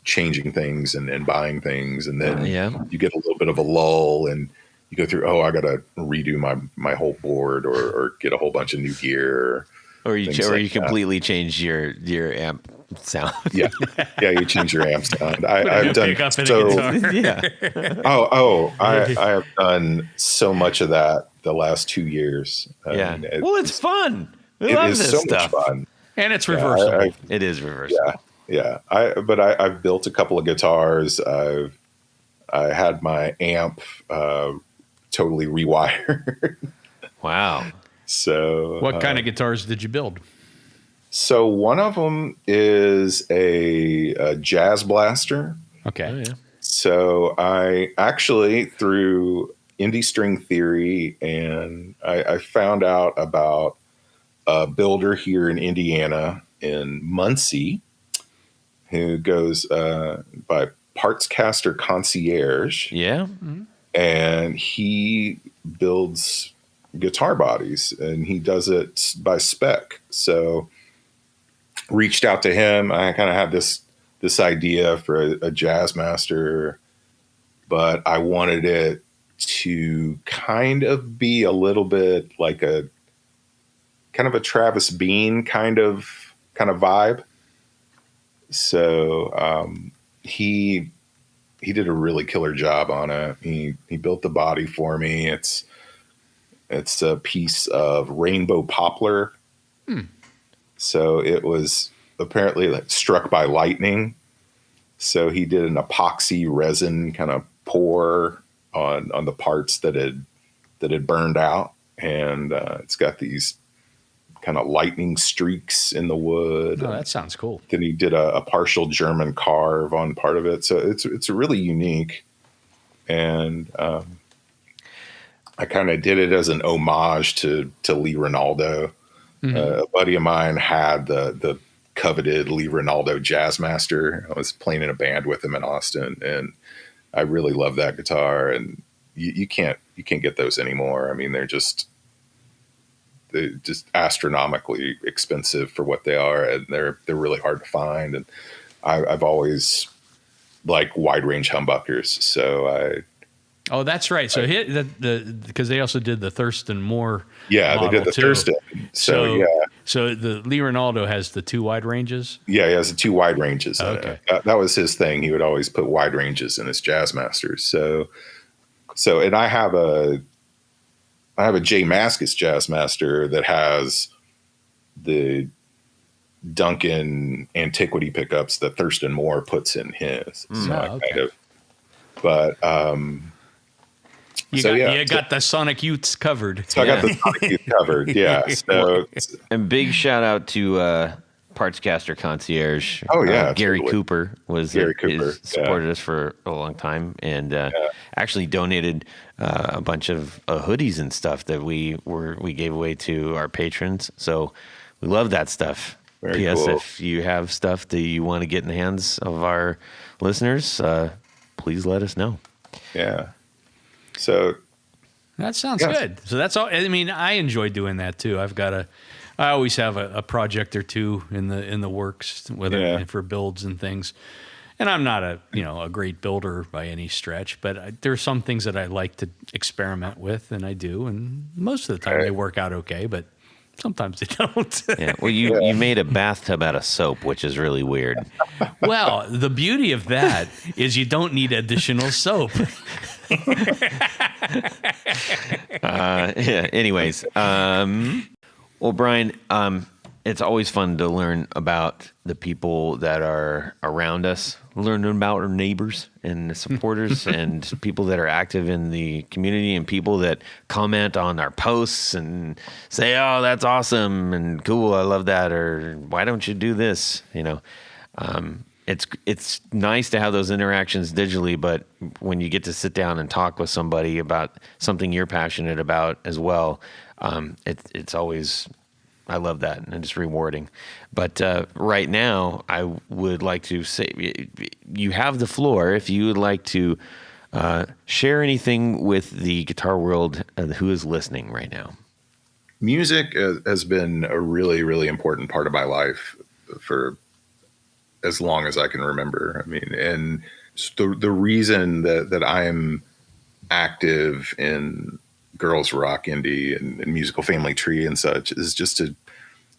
[SPEAKER 4] changing things and buying things, and then you get a little bit of a lull, and you go through, I got to redo my whole board or get a whole bunch of new gear.
[SPEAKER 1] Or you completely change your amp sound.
[SPEAKER 4] You change your amp sound. I've done so. I have done so much of that the last 2 years.
[SPEAKER 1] It's fun. We love this stuff.
[SPEAKER 4] Much fun.
[SPEAKER 2] And it's reversible.
[SPEAKER 1] It is reversible.
[SPEAKER 4] Yeah. I've built a couple of guitars. I had my amp totally rewired.
[SPEAKER 1] Wow.
[SPEAKER 2] So what kind of guitars did you build?
[SPEAKER 4] So one of them is a Jazz Blaster.
[SPEAKER 2] Okay. Oh, yeah.
[SPEAKER 4] So I actually, through Indie String Theory, and I found out about a builder here in Indiana, in Muncie, who goes by Parts Caster Concierge.
[SPEAKER 1] Yeah. Mm-hmm.
[SPEAKER 4] And he builds guitar bodies, and he does it by spec. So reached out to him. I kind of had this idea for a Jazz Master, but I wanted it to kind of be a little bit like a kind of a Travis Bean kind of vibe. So he did a really killer job on it. He built the body for me. It's a piece of rainbow poplar. So it was apparently struck by lightning. So he did an epoxy resin kind of pour on the parts that had burned out, and it's got these kind of lightning streaks in the wood.
[SPEAKER 2] Oh, that sounds cool.
[SPEAKER 4] Then he did a partial German carve on part of it. So it's really unique. And I kind of did it as an homage to Lee Ronaldo. Mm-hmm. A buddy of mine had the coveted Lee Ronaldo Jazz Master. I was playing in a band with him in Austin, and I really love that guitar. And you can't get those anymore. I mean, they're just astronomically expensive for what they are, and they're really hard to find. And I've always liked wide range humbuckers, so
[SPEAKER 2] Oh, that's right. So because they also did the Thurston Moore.
[SPEAKER 4] Yeah, they did the
[SPEAKER 2] too.
[SPEAKER 4] Thurston. So
[SPEAKER 2] So the Lee Ronaldo has the 2 wide ranges.
[SPEAKER 4] Yeah, he has the 2 wide ranges.
[SPEAKER 2] Okay.
[SPEAKER 4] That was his thing. He would always put wide ranges in his jazz masters. So and I have a J Mascis jazz master that has the Duncan antiquity pickups that Thurston Moore puts in his. So I kind of, but
[SPEAKER 2] you got the Sonic Youths covered.
[SPEAKER 4] So I got the Sonic Youth covered. Yeah. So
[SPEAKER 1] and big shout out to Partscaster Concierge.
[SPEAKER 4] Oh yeah,
[SPEAKER 1] Gary
[SPEAKER 4] totally.
[SPEAKER 1] Cooper supported us for a long time, and actually donated a bunch of hoodies and stuff that we gave away to our patrons. So we love that stuff.
[SPEAKER 4] Very
[SPEAKER 1] P.S.
[SPEAKER 4] cool.
[SPEAKER 1] If you have stuff that you want to get in the hands of our listeners, please let us know.
[SPEAKER 4] Yeah. So
[SPEAKER 2] That sounds good. So that's all. I mean, I enjoy doing that too. I always have a project or two in the works, whether for builds and things. And I'm not a great builder by any stretch, but there are some things that I like to experiment with, and I do. And most of the time they work out okay, but sometimes they don't.
[SPEAKER 1] Yeah. Well, you made a bathtub out of soap, which is really weird.
[SPEAKER 2] Well, the beauty of that is you don't need additional soap.
[SPEAKER 1] Anyways, well, Bryan, it's always fun to learn about the people that are around us, learn about our neighbors and the supporters and people that are active in the community and people that comment on our posts and say, "Oh, that's awesome and cool. I love that." Or "Why don't you do this?" It's nice to have those interactions digitally, but when you get to sit down and talk with somebody about something you're passionate about as well, it's always, I love that, and it's rewarding. But right now, I would like to say, you have the floor if you would like to share anything with the guitar world who is listening right now.
[SPEAKER 4] Music has been a really, really important part of my life for as long as I can remember. I mean, and the reason that I am active in girls rock, indie, and musical family tree and such is just to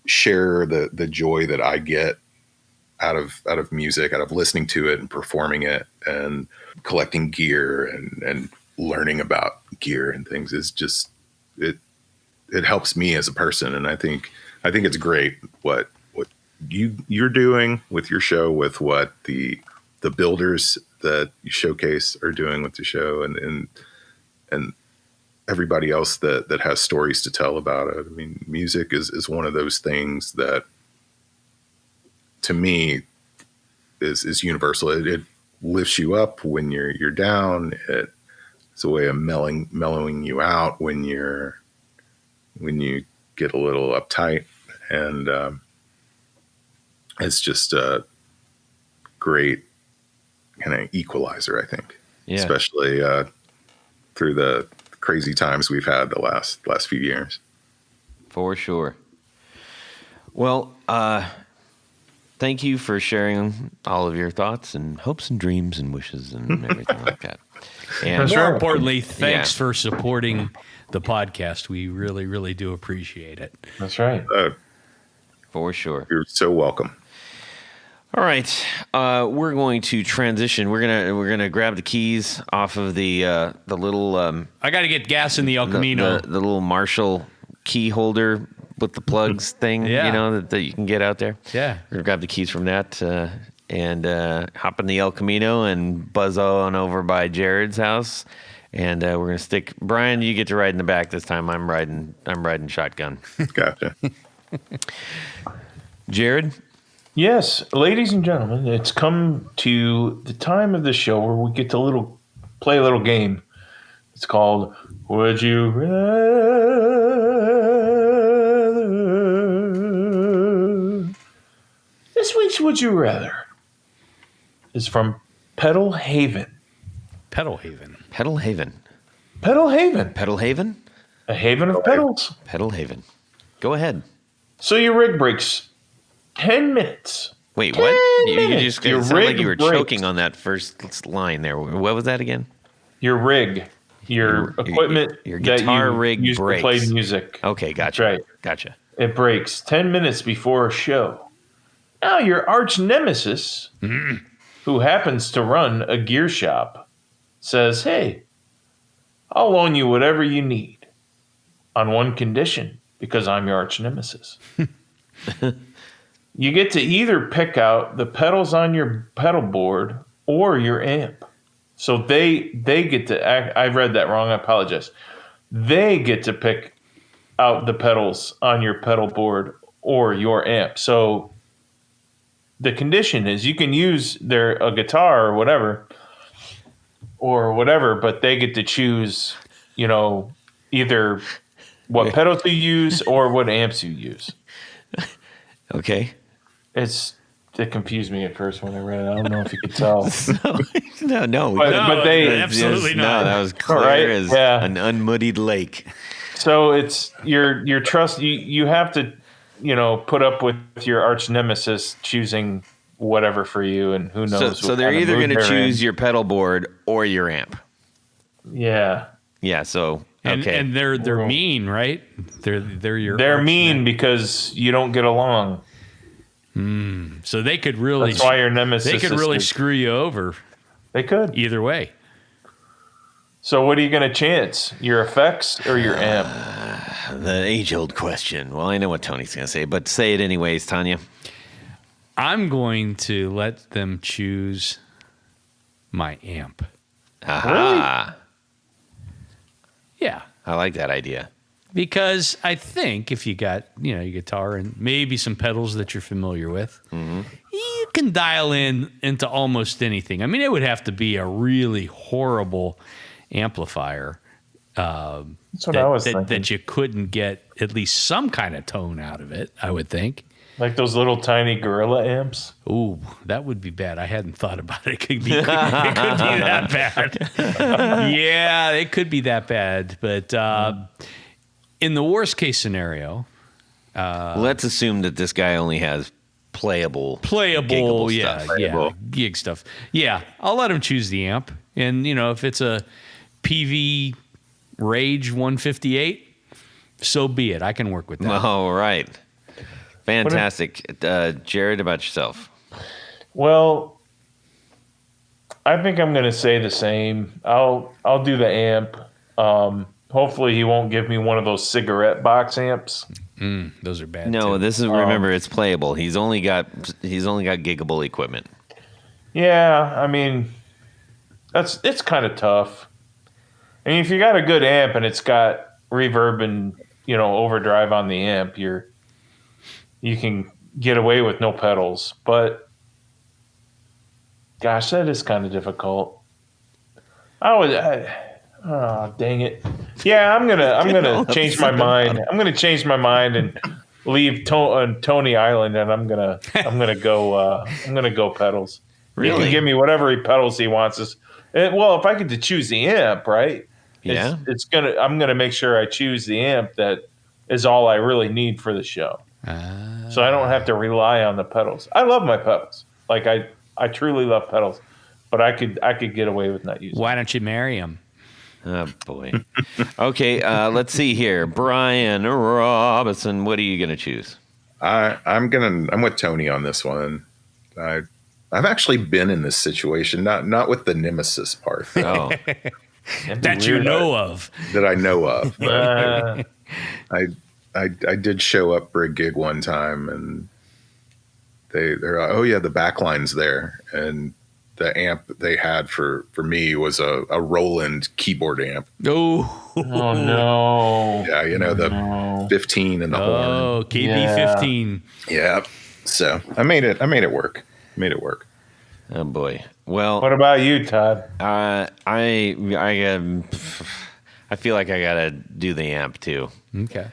[SPEAKER 4] share the joy that I get out of music, out of listening to it and performing it and collecting gear and learning about gear and things. Is just it helps me as a person, and I think it's great what you're doing with your show, with what the builders that you showcase are doing with the show, and everybody else that has stories to tell about it. I mean, music is one of those things that, to me, is universal. It lifts you up when you're down. It's a way of mellowing you out when you get a little uptight, and it's just a great kind of equalizer, I think. Yeah. Especially through the crazy times we've had the last few years.
[SPEAKER 1] For sure. Well, thank you for sharing all of your thoughts and hopes and dreams and wishes and everything like that. And
[SPEAKER 2] more importantly, thanks for supporting the podcast. We really, really do appreciate it.
[SPEAKER 3] That's right.
[SPEAKER 1] For sure.
[SPEAKER 4] You're so welcome.
[SPEAKER 1] All right, we're going to transition. We're gonna grab the keys off of the little.
[SPEAKER 2] I got to get gas in the El Camino.
[SPEAKER 1] The little Marshall key holder with the plugs thing, that you can get out there.
[SPEAKER 2] Yeah,
[SPEAKER 1] we're gonna grab the keys from that and hop in the El Camino and buzz on over by Jared's house. And we're gonna stick. Bryan, you get to ride in the back this time. I'm riding shotgun.
[SPEAKER 4] Gotcha.
[SPEAKER 1] Jared.
[SPEAKER 3] Yes, ladies and gentlemen, it's come to the time of the show where we get to play a little game. It's called Would You Rather? This week's Would You Rather is from Pedal Haven.
[SPEAKER 2] Pedal Haven.
[SPEAKER 1] Pedal Haven.
[SPEAKER 3] Pedal Haven.
[SPEAKER 1] Pedal Haven?
[SPEAKER 3] A haven of pedals.
[SPEAKER 1] Pedal Haven. Go ahead.
[SPEAKER 3] So your rig breaks 10 minutes.
[SPEAKER 1] Wait, what? You just sounded like you were
[SPEAKER 3] breaks.
[SPEAKER 1] choking on that first line there. What was that again?
[SPEAKER 3] Your rig your equipment
[SPEAKER 1] your
[SPEAKER 3] that
[SPEAKER 1] guitar
[SPEAKER 3] you
[SPEAKER 1] rig
[SPEAKER 3] use
[SPEAKER 1] breaks.
[SPEAKER 3] to play music.
[SPEAKER 1] Okay, gotcha.
[SPEAKER 3] Right.
[SPEAKER 1] Gotcha.
[SPEAKER 3] It breaks 10 minutes before a show. Now, your arch nemesis, who happens to run a gear shop, says, hey, I'll loan you whatever you need on one condition, because I'm your arch nemesis. You get to either pick out the pedals on your pedal board or your amp. So they get to I read that wrong. I apologize. They get to pick out the pedals on your pedal board or your amp. So the condition is you can use a guitar or whatever, but they get to choose, either what pedals you use or what amps you use.
[SPEAKER 1] Okay.
[SPEAKER 3] It confused me at first when I read it. I don't know if you could tell.
[SPEAKER 1] No.
[SPEAKER 3] But they
[SPEAKER 2] absolutely not.
[SPEAKER 1] No, that was clear
[SPEAKER 3] Right?
[SPEAKER 1] as
[SPEAKER 3] Yeah.
[SPEAKER 1] an unmuddied lake.
[SPEAKER 3] So it's your trust. You have to, put up with your arch nemesis choosing whatever for you, and who knows.
[SPEAKER 1] So they're either going to choose your pedal board or your amp.
[SPEAKER 3] Yeah.
[SPEAKER 1] Yeah. So okay.
[SPEAKER 2] And they're mean, right?
[SPEAKER 3] They're mean because you don't get along.
[SPEAKER 2] So they could really.
[SPEAKER 3] That's why your nemesis.
[SPEAKER 2] They could really screw you over.
[SPEAKER 3] They could.
[SPEAKER 2] Either way.
[SPEAKER 3] So what are you going to chance? Your effects or your amp?
[SPEAKER 1] The age-old question. Well, I know what Tony's going to say, but say it anyways, Tanya.
[SPEAKER 2] I'm going to let them choose my amp.
[SPEAKER 1] Aha.
[SPEAKER 2] Yeah.
[SPEAKER 1] I like that idea.
[SPEAKER 2] Because I think if you got, your guitar and maybe some pedals that you're familiar with, you can dial into almost anything. I mean, it would have to be a really horrible amplifier
[SPEAKER 3] That's what I was thinking.
[SPEAKER 2] that you couldn't get at least some kind of tone out of it, I would think.
[SPEAKER 3] Like those little tiny gorilla amps.
[SPEAKER 2] Ooh, that would be bad. I hadn't thought about it. It could be that bad. Yeah, it could be that bad. But in the worst case scenario,
[SPEAKER 1] Let's assume that this guy only has playable,
[SPEAKER 2] yeah,
[SPEAKER 1] stuff.
[SPEAKER 2] yeah, gig stuff. Yeah, I'll let him choose the amp. And, if it's a PV Rage 158, so be it. I can work with that.
[SPEAKER 1] All right. Fantastic. Jared, about yourself.
[SPEAKER 3] Well, I think I'm going to say the same. I'll do the amp. Hopefully he won't give me one of those cigarette box amps.
[SPEAKER 2] Those are bad.
[SPEAKER 1] No,
[SPEAKER 2] too.
[SPEAKER 1] this is, remember, it's playable. He's only got giggable equipment.
[SPEAKER 3] Yeah, I mean, it's kind of tough. I mean, if you got a good amp and it's got reverb and overdrive on the amp, you can get away with no pedals. But gosh, that is kind of difficult. Oh, dang it. Yeah, I'm gonna change my mind. I'm gonna change my mind and leave Tony Island, and I'm gonna go pedals.
[SPEAKER 1] Really?
[SPEAKER 3] He can give me whatever pedals he wants. Well, if I get to choose the amp, right?
[SPEAKER 1] Yeah.
[SPEAKER 3] I'm gonna make sure I choose the amp that is all I really need for the show. So I don't have to rely on the pedals. I love my pedals. Like I truly love pedals, but I could get away with not using.
[SPEAKER 2] Why don't you marry him?
[SPEAKER 1] Oh, boy. Okay, let's see here. Bryan Robison, what are you going to choose?
[SPEAKER 4] I'm with Tony on this one. I've actually been in this situation, not with the nemesis part
[SPEAKER 1] Oh,
[SPEAKER 2] That you know of.
[SPEAKER 4] that I know of. But I did show up for a gig one time, and they're like, oh yeah, the backline's there, and the amp that they had for me was a Roland keyboard amp.
[SPEAKER 2] Oh
[SPEAKER 3] no!
[SPEAKER 4] Yeah, the 15 and the horn.
[SPEAKER 2] Oh, KB15.
[SPEAKER 4] Yeah. So I made it work.
[SPEAKER 1] oh boy. Well,
[SPEAKER 3] What about you, Todd?
[SPEAKER 1] I feel like I got to do the amp too.
[SPEAKER 2] Okay.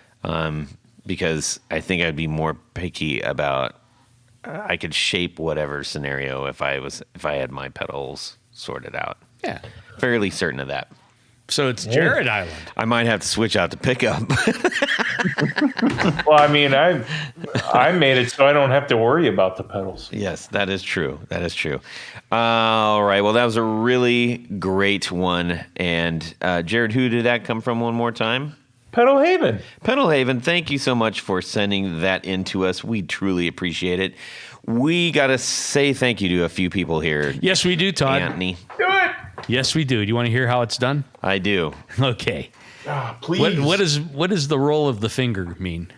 [SPEAKER 1] Because I think I'd be more picky about I could shape whatever scenario if I had my pedals sorted out.
[SPEAKER 2] Yeah.
[SPEAKER 1] Fairly certain of that.
[SPEAKER 2] So it's Jared Island.
[SPEAKER 1] I might have to switch out the pickup.
[SPEAKER 3] Well, I mean, I made it so I don't have to worry about the pedals.
[SPEAKER 1] Yes, that is true. That is true. All right. Well, that was a really great one. And Jared, who did that come from one more time?
[SPEAKER 3] Pedal Haven.
[SPEAKER 1] Pedal Haven, thank you so much for sending that in to us. We truly appreciate it. We got to say thank you to a few people here.
[SPEAKER 2] Yes, we do, Todd.
[SPEAKER 1] Anthony.
[SPEAKER 3] Do it.
[SPEAKER 2] Yes, we do. Do you want to hear how it's done?
[SPEAKER 1] I do.
[SPEAKER 2] Okay.
[SPEAKER 3] Please.
[SPEAKER 2] What does the roll of the finger mean?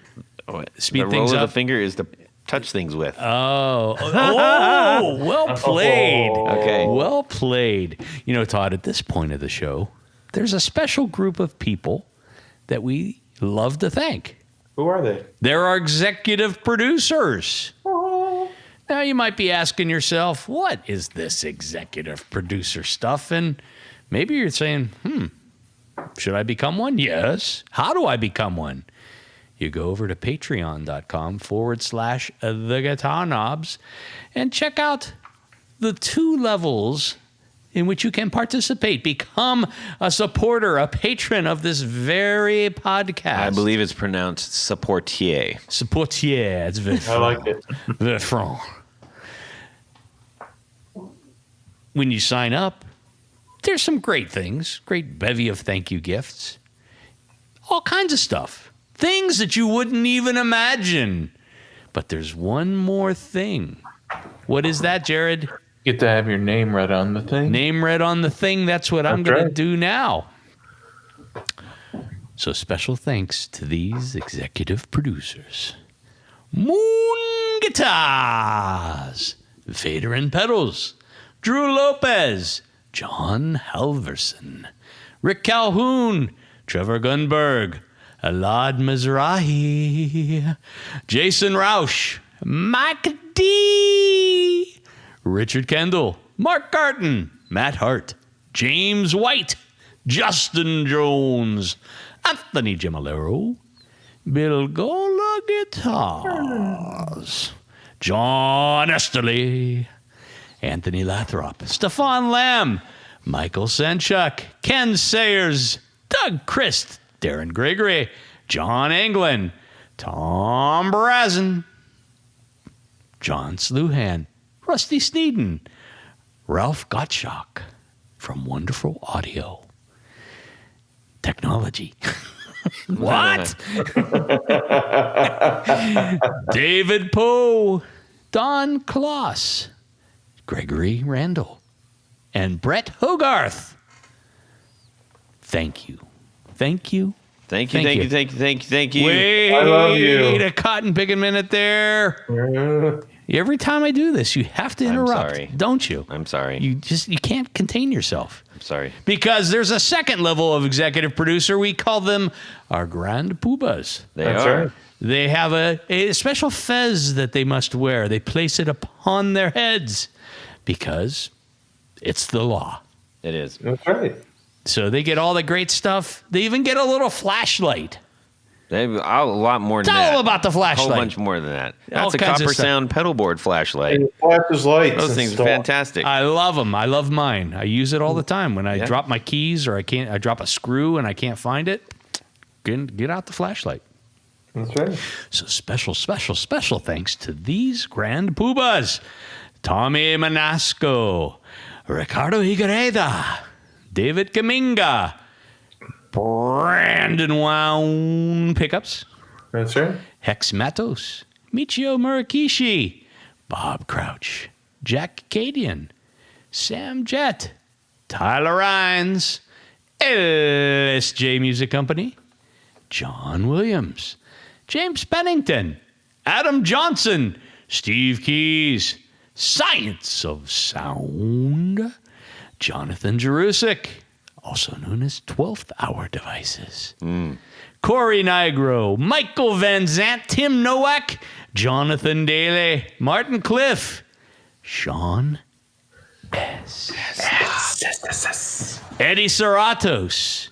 [SPEAKER 2] Speed
[SPEAKER 1] the
[SPEAKER 2] things
[SPEAKER 1] roll
[SPEAKER 2] up.
[SPEAKER 1] of the finger is to touch things with.
[SPEAKER 2] Oh, well played.
[SPEAKER 1] Okay.
[SPEAKER 2] Well played. You know, Todd, at this point of the show, there's a special group of people that we love to thank.
[SPEAKER 3] Who are they?
[SPEAKER 2] They're our executive producers. Now, you might be asking yourself, what is this executive producer stuff? And maybe you're saying, should I become one? Yes. How do I become one? You go over to patreon.com/the guitar knobs and check out the 2 levels in which you can participate. Become a supporter, a patron of this very podcast.
[SPEAKER 1] I believe it's pronounced supportier.
[SPEAKER 2] Supportier. It's very
[SPEAKER 3] I like it.
[SPEAKER 2] very franc. When you sign up, there's some great things, great bevy of thank you gifts, all kinds of stuff, things that you wouldn't even imagine. But there's one more thing. What is that, Jared?
[SPEAKER 3] Get to have your name read on the thing.
[SPEAKER 2] Name read on the thing. That's what I'm
[SPEAKER 3] That's
[SPEAKER 2] going to
[SPEAKER 3] right.
[SPEAKER 2] do now. So special thanks to these executive producers. Moon Guitars, Vader and Pedals, Drew Lopez, John Halverson, Rick Calhoun, Trevor Gunberg, Elad Mizrahi, Jason Rausch, Mike D, Richard Kendall, Mark Garton, Matt Hart, James White, Justin Jones, Anthony Gemolero, Bill Gola Guitars, John Esterly, Anthony Lathrop, Stefan Lamb, Michael Senchuk, Ken Sayers, Doug Christ, Darren Gregory, John England, Tom Brazen, John Sluhan, Rusty Sneeden, Ralph Gottschalk from Wonderful Audio Technology. What? David Poe, Don Kloss, Gregory Randall, and Brett Hogarth. Thank you. Thank you.
[SPEAKER 1] Thank you.
[SPEAKER 2] Wait,
[SPEAKER 3] I love you.
[SPEAKER 2] a cotton picking minute there. Every time I do this, you have to interrupt,
[SPEAKER 1] sorry.
[SPEAKER 2] don't you?
[SPEAKER 1] I'm sorry.
[SPEAKER 2] You can't contain yourself.
[SPEAKER 1] I'm sorry.
[SPEAKER 2] Because there's a second level of executive producer. We call them our Grand Poobahs.
[SPEAKER 3] That's right.
[SPEAKER 2] They have a special fez that they must wear. They place it upon their heads because it's the law.
[SPEAKER 1] It is.
[SPEAKER 3] That's right.
[SPEAKER 2] So they get all the great stuff. They even get a little flashlight.
[SPEAKER 1] They have a lot more than
[SPEAKER 2] Tell
[SPEAKER 1] that.
[SPEAKER 2] them about the
[SPEAKER 1] A whole
[SPEAKER 2] flashlight.
[SPEAKER 1] bunch more than that.
[SPEAKER 2] All
[SPEAKER 1] That's a
[SPEAKER 2] kinds of
[SPEAKER 1] copper
[SPEAKER 2] stuff.
[SPEAKER 1] sound pedal board flashlight.
[SPEAKER 3] And flashes lights.
[SPEAKER 1] Those
[SPEAKER 3] and
[SPEAKER 1] things are
[SPEAKER 3] stuff.
[SPEAKER 1] fantastic.
[SPEAKER 2] I love them. I love mine. I use it all the time. When I
[SPEAKER 1] Yeah.
[SPEAKER 2] drop my keys or I drop a screw and I can't find it, get out the flashlight.
[SPEAKER 3] That's right.
[SPEAKER 2] So special thanks to these Grand Poobahs. Tommy Manasco, Ricardo Higuereda, David Kaminga, Brandon Wown pickups,
[SPEAKER 3] That's right.
[SPEAKER 2] Hex Matos, Michio Murakishi, Bob Crouch, Jack Cadian, Sam Jett, Tyler Rhines, LSJ Music Company, John Williams, James Pennington, Adam Johnson, Steve Keys, Science of Sound, Jonathan Jerusik, also known as 12th Hour Devices, Corey Nigro, Michael Van Zant, Tim Nowak, Jonathan Daly, Martin Cliff, Sean S. Eddie Serratos,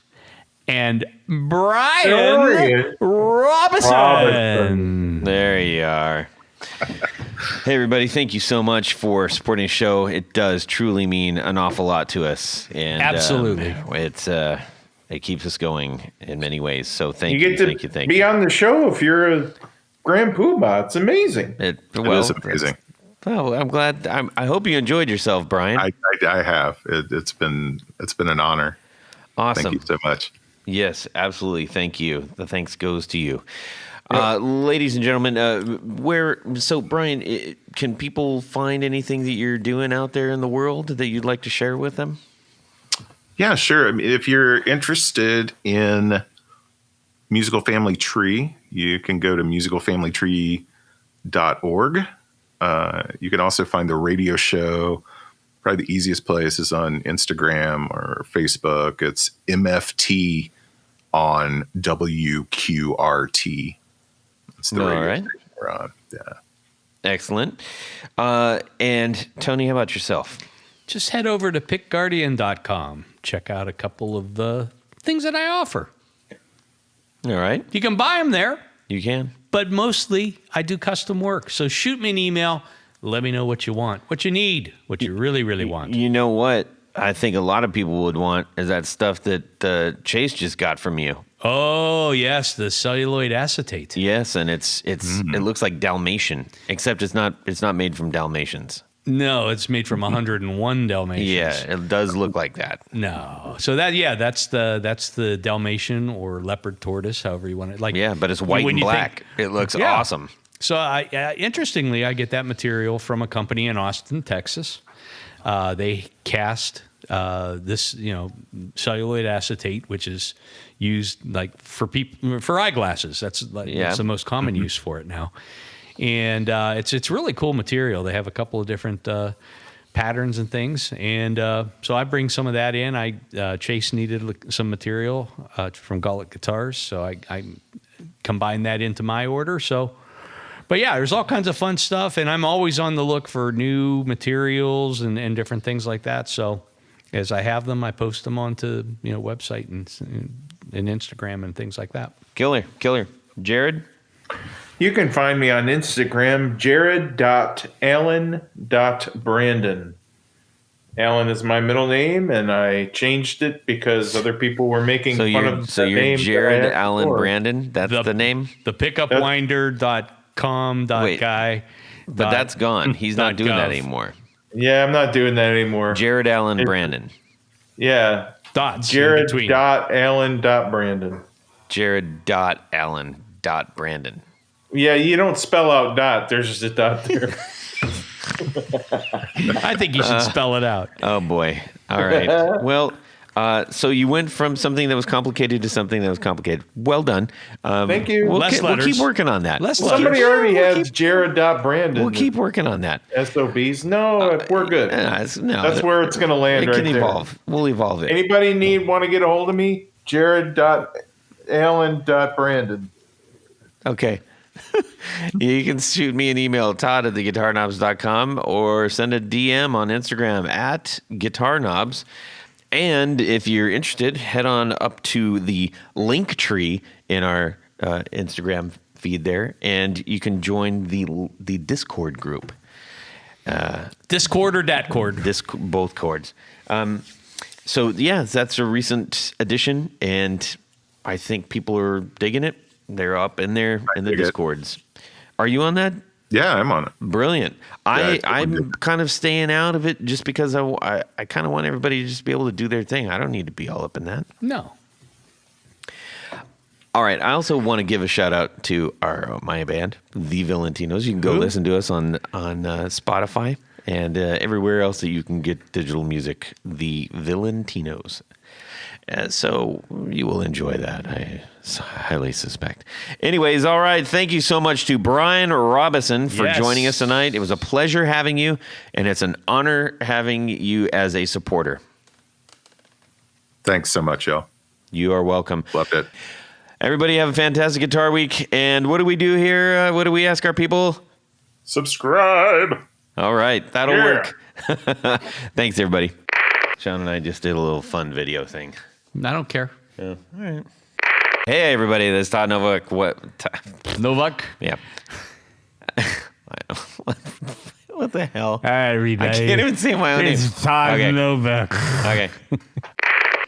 [SPEAKER 2] and Bryan Robison.
[SPEAKER 1] There you are. Hey, everybody. Thank you so much for supporting the show. It does truly mean an awful lot to us. And
[SPEAKER 2] Absolutely.
[SPEAKER 1] It keeps us going in many ways. So thank
[SPEAKER 3] You
[SPEAKER 1] you,
[SPEAKER 3] get
[SPEAKER 1] thank you,
[SPEAKER 3] to
[SPEAKER 1] thank
[SPEAKER 3] be
[SPEAKER 1] you.
[SPEAKER 3] on the show if you're a Grand Poobah. It's amazing.
[SPEAKER 4] It is amazing.
[SPEAKER 1] Well, I'm glad. I hope you enjoyed yourself, Bryan.
[SPEAKER 4] I have. It's been an honor.
[SPEAKER 1] Awesome.
[SPEAKER 4] Thank you so much.
[SPEAKER 1] Yes, absolutely. Thank you. The thanks goes to you. Ladies and gentlemen, Bryan, can people find anything that you're doing out there in the world that you'd like to share with them?
[SPEAKER 4] Yeah, sure. I mean, if you're interested in Musical Family Tree, you can go to musicalfamilytree.org. You can also find the radio show. Probably the easiest place is on Instagram or Facebook. It's MFT on WQRT. It's the radio station we're on. Yeah.
[SPEAKER 1] Excellent. And Tony, how about yourself?
[SPEAKER 2] Just head over to pickguardian.com. Check out a couple of the things that I offer.
[SPEAKER 1] All right.
[SPEAKER 2] You can buy them there,
[SPEAKER 1] You can.
[SPEAKER 2] but mostly I do custom work. So shoot me an email. Let me know what you want, what you need, what you really, really want.
[SPEAKER 1] You know what I think a lot of people would want is that stuff that Chase just got from you.
[SPEAKER 2] Oh, yes, the celluloid acetate.
[SPEAKER 1] Yes, and it looks like Dalmatian, except it's not made from Dalmatians.
[SPEAKER 2] No, it's made from 101 Dalmatians.
[SPEAKER 1] Yeah, it does look like that.
[SPEAKER 2] No. So that's the Dalmatian or leopard tortoise, however you want it. Like,
[SPEAKER 1] Yeah, but it's white
[SPEAKER 2] when
[SPEAKER 1] and
[SPEAKER 2] you
[SPEAKER 1] black.
[SPEAKER 2] think-
[SPEAKER 1] It looks
[SPEAKER 2] Yeah.
[SPEAKER 1] awesome.
[SPEAKER 2] So interestingly, I get that material from a company in Austin, Texas. They cast this, celluloid acetate, which is used like for eyeglasses. That's the most common use for it now. And it's really cool material. They have a couple of different patterns and things. And so I bring some of that in. Chase needed some material from Gullet Guitars, so I combined that into my order. But yeah, there's all kinds of fun stuff, and I'm always on the look for new materials and different things like that. So as I have them, I post them onto website and Instagram and things like that.
[SPEAKER 1] Killer. Jared?
[SPEAKER 3] You can find me on Instagram, jared.allen.brandon. Allen is my middle name, and I changed it because other people were making fun of
[SPEAKER 1] So
[SPEAKER 3] that
[SPEAKER 1] you're
[SPEAKER 3] name
[SPEAKER 1] Jared
[SPEAKER 3] that I had
[SPEAKER 1] Allen
[SPEAKER 3] before.
[SPEAKER 1] Brandon? That's the name?
[SPEAKER 2] The pickupwinder.com
[SPEAKER 1] Wait,
[SPEAKER 2] guy.
[SPEAKER 1] But that's gone. He's not doing that
[SPEAKER 2] gov.
[SPEAKER 1] anymore.
[SPEAKER 3] Yeah, I'm not doing that anymore.
[SPEAKER 1] Jared Allen Brandon.
[SPEAKER 3] Yeah.
[SPEAKER 2] Dots in between.
[SPEAKER 3] Jared.allen.brandon.
[SPEAKER 1] Jared.allen.brandon.
[SPEAKER 3] Yeah, you don't spell out dot. There's just a dot there.
[SPEAKER 2] I think you should spell it out.
[SPEAKER 1] Oh, boy. All right. Well, so you went from something that was complicated to something that was complicated. Well done.
[SPEAKER 3] Thank you.
[SPEAKER 1] We'll
[SPEAKER 2] Less
[SPEAKER 1] we'll keep
[SPEAKER 2] letters.
[SPEAKER 1] working on that.
[SPEAKER 2] Less
[SPEAKER 3] Somebody
[SPEAKER 2] letters.
[SPEAKER 3] already has Jared.Brandon.
[SPEAKER 1] We'll keep working on that.
[SPEAKER 3] SOBs. No, we're good. That's where it's going to land
[SPEAKER 1] It
[SPEAKER 3] right
[SPEAKER 1] can
[SPEAKER 3] there.
[SPEAKER 1] evolve. We'll evolve it.
[SPEAKER 3] Anybody want to get a hold of me? Jared.allen.brandon.
[SPEAKER 1] Okay. You can shoot me an email, Todd@theguitarknobs.com, or send a DM on Instagram @guitarknobs. And if you're interested, head on up to the link tree in our Instagram feed there, and you can join the Discord group.
[SPEAKER 2] Discord or datcord?
[SPEAKER 1] Both chords. So yeah, that's a recent addition, and I think people are digging it. They're up in there in the Discords. Are you on that?
[SPEAKER 4] Yeah, I'm on it.
[SPEAKER 1] Brilliant.
[SPEAKER 4] Yeah,
[SPEAKER 1] I'm kind of staying out of it just because I kind of want everybody to just be able to do their thing. I don't need to be all up in that.
[SPEAKER 2] No.
[SPEAKER 1] All right. I also want to give a shout out to my band, The Valentinos. You can go listen to us on Spotify and everywhere else that you can get digital music. The Valentinos. So you will enjoy that, I highly suspect. Anyways, all right. Thank you so much to Bryan Robison for joining us tonight. It was a pleasure having you, and it's an honor having you as a supporter.
[SPEAKER 4] Thanks so much, y'all.
[SPEAKER 1] You are welcome.
[SPEAKER 4] Loved it.
[SPEAKER 1] Everybody have a fantastic Guitar Week. And what do we do here? What do we ask our people?
[SPEAKER 4] Subscribe.
[SPEAKER 1] All right. That'll work. Thanks, everybody. Sean and I just did a little fun video thing.
[SPEAKER 2] I don't care.
[SPEAKER 1] Yeah. All right. Hey, everybody. This is Todd Novak.
[SPEAKER 2] Novak.
[SPEAKER 1] Yeah. What the hell?
[SPEAKER 2] Hi, everybody.
[SPEAKER 1] I can't even say my own name.
[SPEAKER 2] It's Todd
[SPEAKER 1] Okay.
[SPEAKER 2] Novak.
[SPEAKER 1] Okay.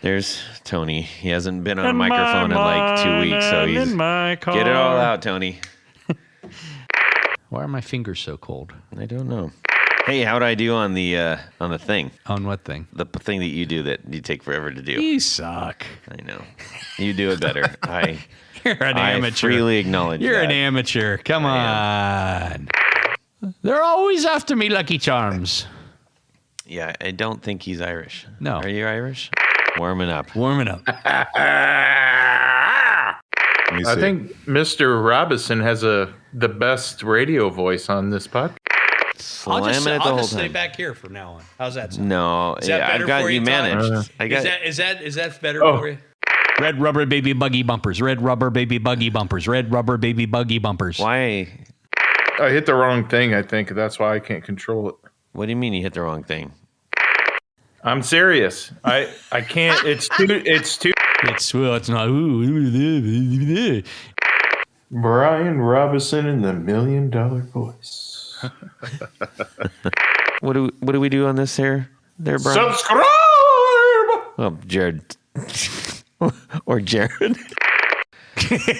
[SPEAKER 1] There's Tony. He hasn't been on a microphone in like 2 weeks, so he's get it all out, Tony.
[SPEAKER 2] Why are my fingers so cold?
[SPEAKER 1] I don't know. Hey, how'd I do on the thing?
[SPEAKER 2] On what thing?
[SPEAKER 1] The thing that you do that you take forever to do.
[SPEAKER 2] You suck.
[SPEAKER 1] I know. You do it better.
[SPEAKER 2] You're an
[SPEAKER 1] I
[SPEAKER 2] amateur.
[SPEAKER 1] freely acknowledge
[SPEAKER 2] You're
[SPEAKER 1] that.
[SPEAKER 2] an amateur. Come on. They're always after me, Lucky Charms.
[SPEAKER 1] Yeah, I don't think he's Irish.
[SPEAKER 2] No.
[SPEAKER 1] Are you Irish? Warming up.
[SPEAKER 2] Warming up.
[SPEAKER 4] Let me
[SPEAKER 3] I
[SPEAKER 4] see.
[SPEAKER 3] think Mr. Robison has the best radio voice on this podcast.
[SPEAKER 1] Slam it the whole
[SPEAKER 2] stay
[SPEAKER 1] time.
[SPEAKER 2] back here from now on. How's that sound?
[SPEAKER 1] No,
[SPEAKER 2] Is that
[SPEAKER 1] yeah,
[SPEAKER 2] better
[SPEAKER 1] I've got
[SPEAKER 2] for
[SPEAKER 1] you
[SPEAKER 2] you, Todd?
[SPEAKER 1] managed. I got
[SPEAKER 2] Is that better
[SPEAKER 3] Oh.
[SPEAKER 2] for you? Red rubber baby buggy bumpers. Red rubber baby buggy bumpers. Red rubber baby buggy bumpers.
[SPEAKER 1] why?
[SPEAKER 3] I hit the wrong thing, I think. That's why I can't control it.
[SPEAKER 1] What do you mean you hit the wrong thing?
[SPEAKER 3] I'm serious. I can't. It's too.
[SPEAKER 2] It's not.
[SPEAKER 3] Bryan Robison in the $1 Million Voice.
[SPEAKER 1] What do we do on this here? There, Brian.
[SPEAKER 3] Subscribe.
[SPEAKER 1] Oh, Jared. Or Jared.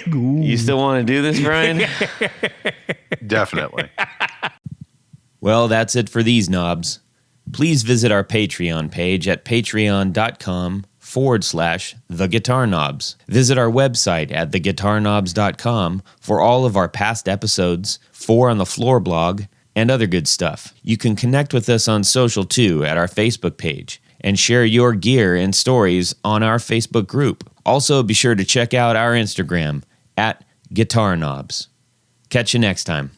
[SPEAKER 1] You still want to do this, Brian?
[SPEAKER 4] Definitely.
[SPEAKER 6] Well, that's it for these knobs. Please visit our Patreon page at patreon.com/theguitarknobs. Visit our website at theguitarknobs.com for all of our past episodes, 4 on the Floor blog, and other good stuff. You can connect with us on social too at our Facebook page and share your gear and stories on our Facebook group. Also, be sure to check out our Instagram at Guitar Knobs. Catch you next time.